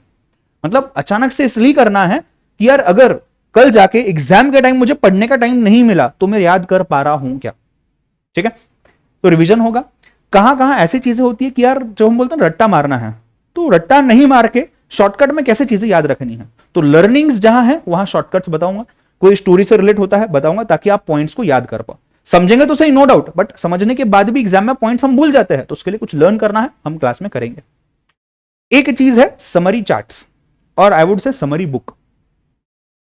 मतलब अचानक से इसलिए करना है कि यार अगर कल जाके एग्जाम के टाइम मुझे पढ़ने का टाइम नहीं मिला तो मैं याद कर पा रहा हूं क्या, ठीक है। तो रिवीजन होगा। कहां कहां ऐसी चीजें होती है कि यार जो हम बोलते हैं रट्टा मारना है, तो रट्टा नहीं मार के शॉर्टकट में कैसे चीजें याद रखनी है, तो लर्निंग्स जहां है वहां शॉर्टकट्स बताऊंगा, कोई स्टोरी से रिलेट होता है बताऊंगा ताकि आप पॉइंट्स को याद कर पाओ। समझेंगे तो सही, नो डाउट, बट समझने के बाद भी एग्जाम में पॉइंट्स हम भूल जाते हैं, तो उसके लिए कुछ लर्न करना है, हम क्लास में करेंगे। एक चीज है समरी चार्ट्स और I would say summary book.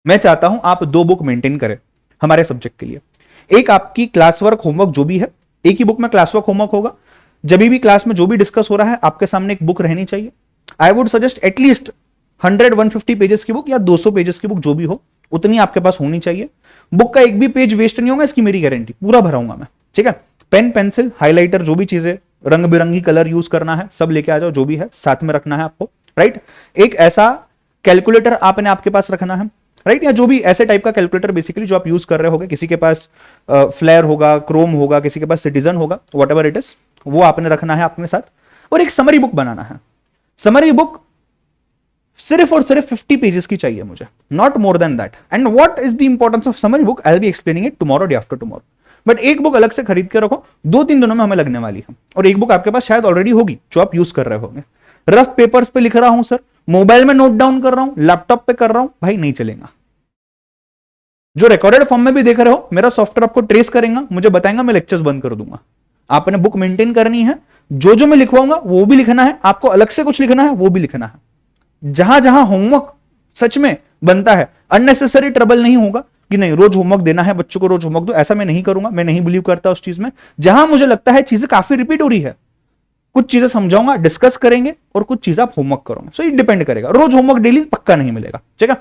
मैं चाहता हूं आप 2 बुक मेंटेन करें हमारे सब्जेक्ट के लिए। एक आपकी क्लास वर्क होमवर्क जो भी है, एक ही बुक में क्लास वर्क होमवर्क होगा। जब भी क्लास में जो भी डिस्कस हो रहा है आपके सामने एक बुक रहनी चाहिए। I would suggest at least 100-150 pages की बुक या 200 पेजेस की बुक, जो भी हो उतनी आपके पास होनी चाहिए। बुक का एक भी पेज वेस्ट नहीं होगा, इसकी मेरी गारंटी, पूरा भराऊंगा मैं, ठीक है। पेन, पेंसिल, हाइलाइटर, जो भी चीजें, रंग बिरंगी कलर यूज करना है सब लेके आ जाओ, जो भी है साथ में रखना है आपको, राइट। एक ऐसा कैलकुलेटर आपने आपके पास रखना है, राइट, या जो भी ऐसे टाइप का कैलकुलेटर बेसिकली जो आप यूज कर रहे होगे, किसी के पास फ्लेयर होगा, क्रोम होगा, किसी के पास सिटीजन होगा, वट एवर इट इज, वो आपने रखना है अपने साथ। और एक समरी बुक बनाना है। समरी बुक सिर्फ और सिर्फ 50 पेजेस की चाहिए मुझे, not more than that. And what is the importance of summary book, I will be explaining it tomorrow, day after tomorrow. But एक बुक अलग से खरीद के रखो, 2-3 दिनों में हमें लगने वाली है। और एक बुक आपके पास शायद ऑलरेडी होगी जो आप यूज कर रहे होंगे। रफ पेपर्स पे लिख रहा हूं सर, मोबाइल में नोट डाउन कर रहा हूं, लैपटॉप पे कर रहा हूं, भाई नहीं चलेगा। जो रिकॉर्डेड फॉर्म में भी देख रहे हो, मेरा सॉफ्टवेयर आपको ट्रेस करेगा, मुझे बताएगा, मैं लेक्चर्स बंद कर दूंगा। आपने बुक मेंटेन करनी है, जो जो मैं लिखवाऊंगा वो भी लिखना है, आपको अलग से कुछ लिखना है वो भी लिखना है। जहां जहां होमवर्क सच में बनता है, अननेसेसरी ट्रबल नहीं होगा कि नहीं रोज होमवर्क देना है बच्चों को, रोज होमवर्क दो, ऐसा मैं नहीं करूंगा, मैं नहीं बिलीव करता उस चीज में। जहां मुझे लगता है चीजें काफी रिपीट हो रही है, कुछ चीजें समझाऊंगा, डिस्कस करेंगे, और कुछ चीजें आप होमवर्क करोगे। सो इट डिपेंड करेगा, रोज होमवर्क डेली पक्का नहीं मिलेगा, ठीक है।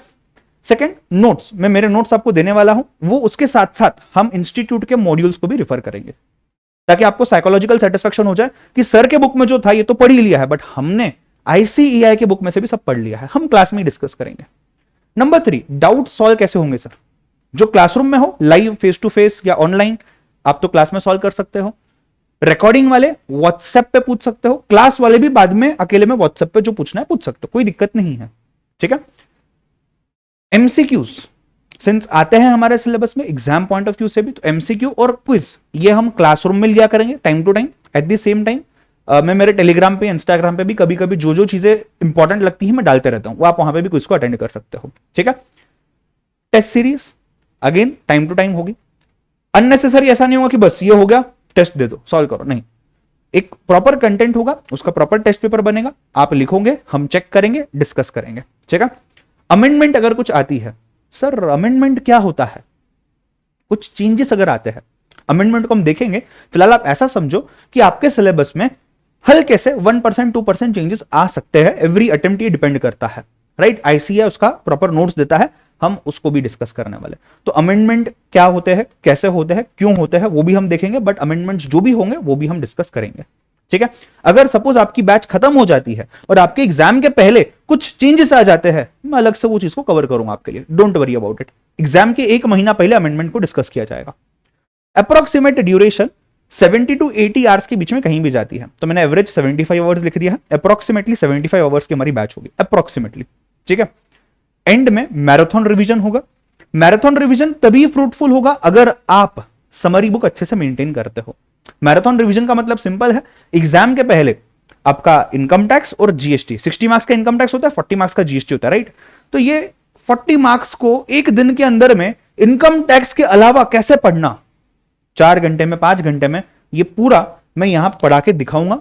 सेकंड, नोट्स, मैं मेरे नोट्स आपको देने वाला हूं, वो उसके साथ साथ हम इंस्टीट्यूट के मॉड्यूल्स को भी रिफर करेंगे, ताकि आपको साइकोलॉजिकल सेटिस्फेक्शन हो जाए कि सर के बुक में जो था ये तो पढ़ ही लिया है, बट हमने आईसीईआई के बुक में से भी सब पढ़ लिया है, हम क्लास में ही डिस्कस करेंगे। नंबर 3, डाउट सॉल्व कैसे होंगे सर, जो क्लासरूम में हो, लाइव फेस टू फेस या ऑनलाइन, आप तो क्लास में सॉल्व कर सकते हो। रिकॉर्डिंग वाले व्हाट्सएप पे पूछ सकते हो, क्लास वाले भी बाद में अकेले में व्हाट्सएप पे जो पूछना है पूछ सकते हो, कोई दिक्कत नहीं है, ठीक है। एमसीक्यूज सिंस आते हैं हमारे सिलेबस में एग्जाम पॉइंट ऑफ व्यू से भी, तो एमसीक्यू और क्विज ये हम क्लासरूम में लिया करेंगे time to time. At the same time मैं मेरे टेलीग्राम पे, इंस्टाग्राम पे भी कभी कभी जो जो चीजें इंपॉर्टेंट लगती है मैं डालते रहता हूं, वो आप वहां पे भी क्विज को अटेंड कर सकते हो, ठीक है। Test series again time to time होगी। अननेसेसरी ऐसा नहीं होगा कि बस ये हो गया टेस्ट दे दो सॉल्व करो, नहीं, एक प्रॉपर कंटेंट होगा, उसका प्रॉपर टेस्ट पेपर बनेगा, आप लिखोगे, हम चेक करेंगे, डिस्कस करेंगे, ठीक है। अमेंडमेंट अगर कुछ आती है, सर अमेंडमेंट क्या होता है, कुछ चेंजेस अगर आते हैं, अमेंडमेंट को हम देखेंगे। फिलहाल आप ऐसा समझो कि आपके सिलेबस में हल्के से 1% 2% चेंजेस आ सकते हैं, एवरी अटेम्प्ट ये डिपेंड करता है, राइट। आईसीआई उसका प्रॉपर नोट्स देता है, हम उसको भी डिस्कस करने वाले। तो अमेंडमेंट क्या होते हैं, कैसे होते हैं, क्यों होते हैं, वो भी हम देखेंगे, बट अमेंडमेंट्स जो भी होंगे वो भी हम डिस्कस करेंगे, ठीक है। अगर सपोज आपकी बैच खत्म हो जाती है और आपके एग्जाम के पहले कुछ चेंजेस आ जाते हैं, मैं अलग से वो चीज को कवर करूंगा आपके लिए, don't worry about it. Exam के 1 महीना पहले अमेंडमेंट को डिस्कस किया जाएगा। अप्रोक्सीमेट ड्यूरेशन 70 to 80 आवर्स के बीच में कहीं भी जाती है, तो मैंने एवरेज 75 आवर्स लिख दिया है, अप्रोक्सीमेटली 75 आवर्स की हमारी बैच होगी, अप्रोक्सीमेटली, ठीक है। एंड में मैराथन रिवीजन होगा। मैराथन रिवीजन तभी फ्रूटफुल होगा अगर आप समरी बुक अच्छे से मेंटेन करते हो। मैराथन रिवीजन का मतलब सिंपल है, एग्जाम के पहले आपका इनकम टैक्स और जीएसटी, 60 मार्क्स का इनकम टैक्स होता है, 40 मार्क्स का जीएसटी होता है, राइट। तो ये 40 मार्क्स को एक दिन के अंदर में इनकम टैक्स के अलावा कैसे पढ़ना, 4 घंटे में, 5 घंटे में, ये पूरा मैं यहां पढ़ा के दिखाऊंगा,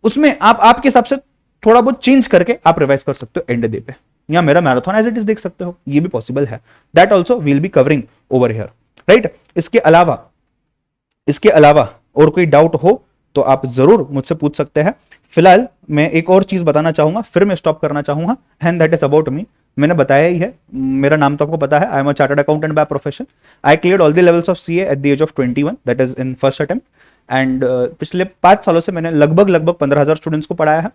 उसमें आप आपके हिसाब से थोड़ा बहुत चेंज करके आप रिवाइज कर सकते हो एंड डे पे, या मेरा मैराथन एज इट इज देख सकते हो, ये भी पॉसिबल है। That also will be covering over here, right. इसके अलावा और कोई डाउट हो तो आप जरूर मुझसे पूछ सकते हैं। फिलहाल मैं एक और चीज बताना चाहूंगा, फिर मैं स्टॉप करना चाहूंगा, and that is about me. मैंने बताया ही है, मेरा नाम तो आपको पता है, I am a chartered accountant by profession. I cleared all the levels of CA at the age of 21, that is in first attempt. And पिछले 5 सालों से मैंने लगभग 15,000 स्टूडेंट्स को पढ़ाया है।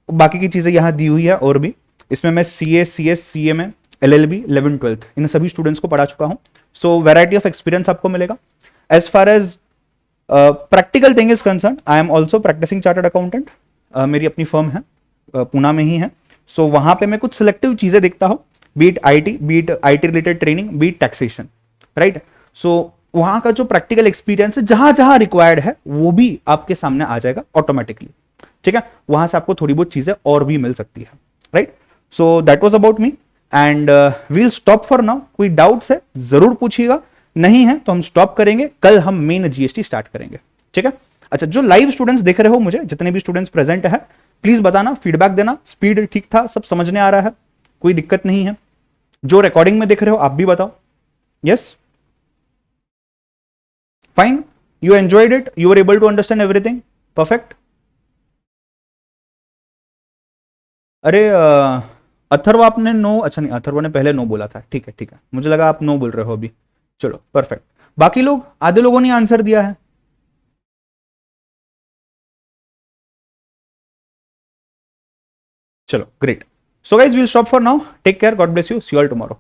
बाकी की चीजें यहाँ दी हुई है और भी, इसमें मैं CA, CS, CMA, LLB, 11th 12th इन सभी स्टूडेंट्स को पढ़ा चुका हूँ। सो वैरायटी ऑफ एक्सपीरियंस आपको मिलेगा। As far as practical thing is concern, I am also practicing chartered accountant. मेरी अपनी फर्म है, पूना में ही है। सो वहां पे मैं कुछ सिलेक्टिव चीजें देखता हूँ, beat IT related training, beat taxation, right. So वहां का जो प्रैक्टिकल एक्सपीरियंस है जहां जहां रिक्वायर्ड है वो भी आपके सामने आ जाएगा ऑटोमेटिकली, ठीक है। वहां से आपको थोड़ी बहुत चीजें और भी मिल सकती है, right. So that was about me and we'll stop for now. कोई डाउट्स है जरूर पूछिएगा, नहीं है तो हम स्टॉप करेंगे, कल हम मेन जीएसटी स्टार्ट करेंगे, ठीक है। अच्छा, जो लाइव स्टूडेंट्स देख रहे हो मुझे, जितने भी स्टूडेंट्स प्रेजेंट है, प्लीज बताना, फीडबैक देना, स्पीड ठीक था, सब समझने आ रहा है, कोई दिक्कत नहीं है। जो रिकॉर्डिंग में देख रहे हो आप भी बताओ। Yes, fine, you enjoyed it, you are able to understand everything, perfect. अरे अथर्व आपने नो, अच्छा नहीं, अथर्व ने पहले नो बोला था, ठीक है ठीक है, मुझे लगा आप नो बोल रहे हो अभी। चलो परफेक्ट। बाकी लोग, आधे लोगों ने आंसर दिया है। चलो great. So guys, will stop for now, take care, God bless you, see you all tomorrow.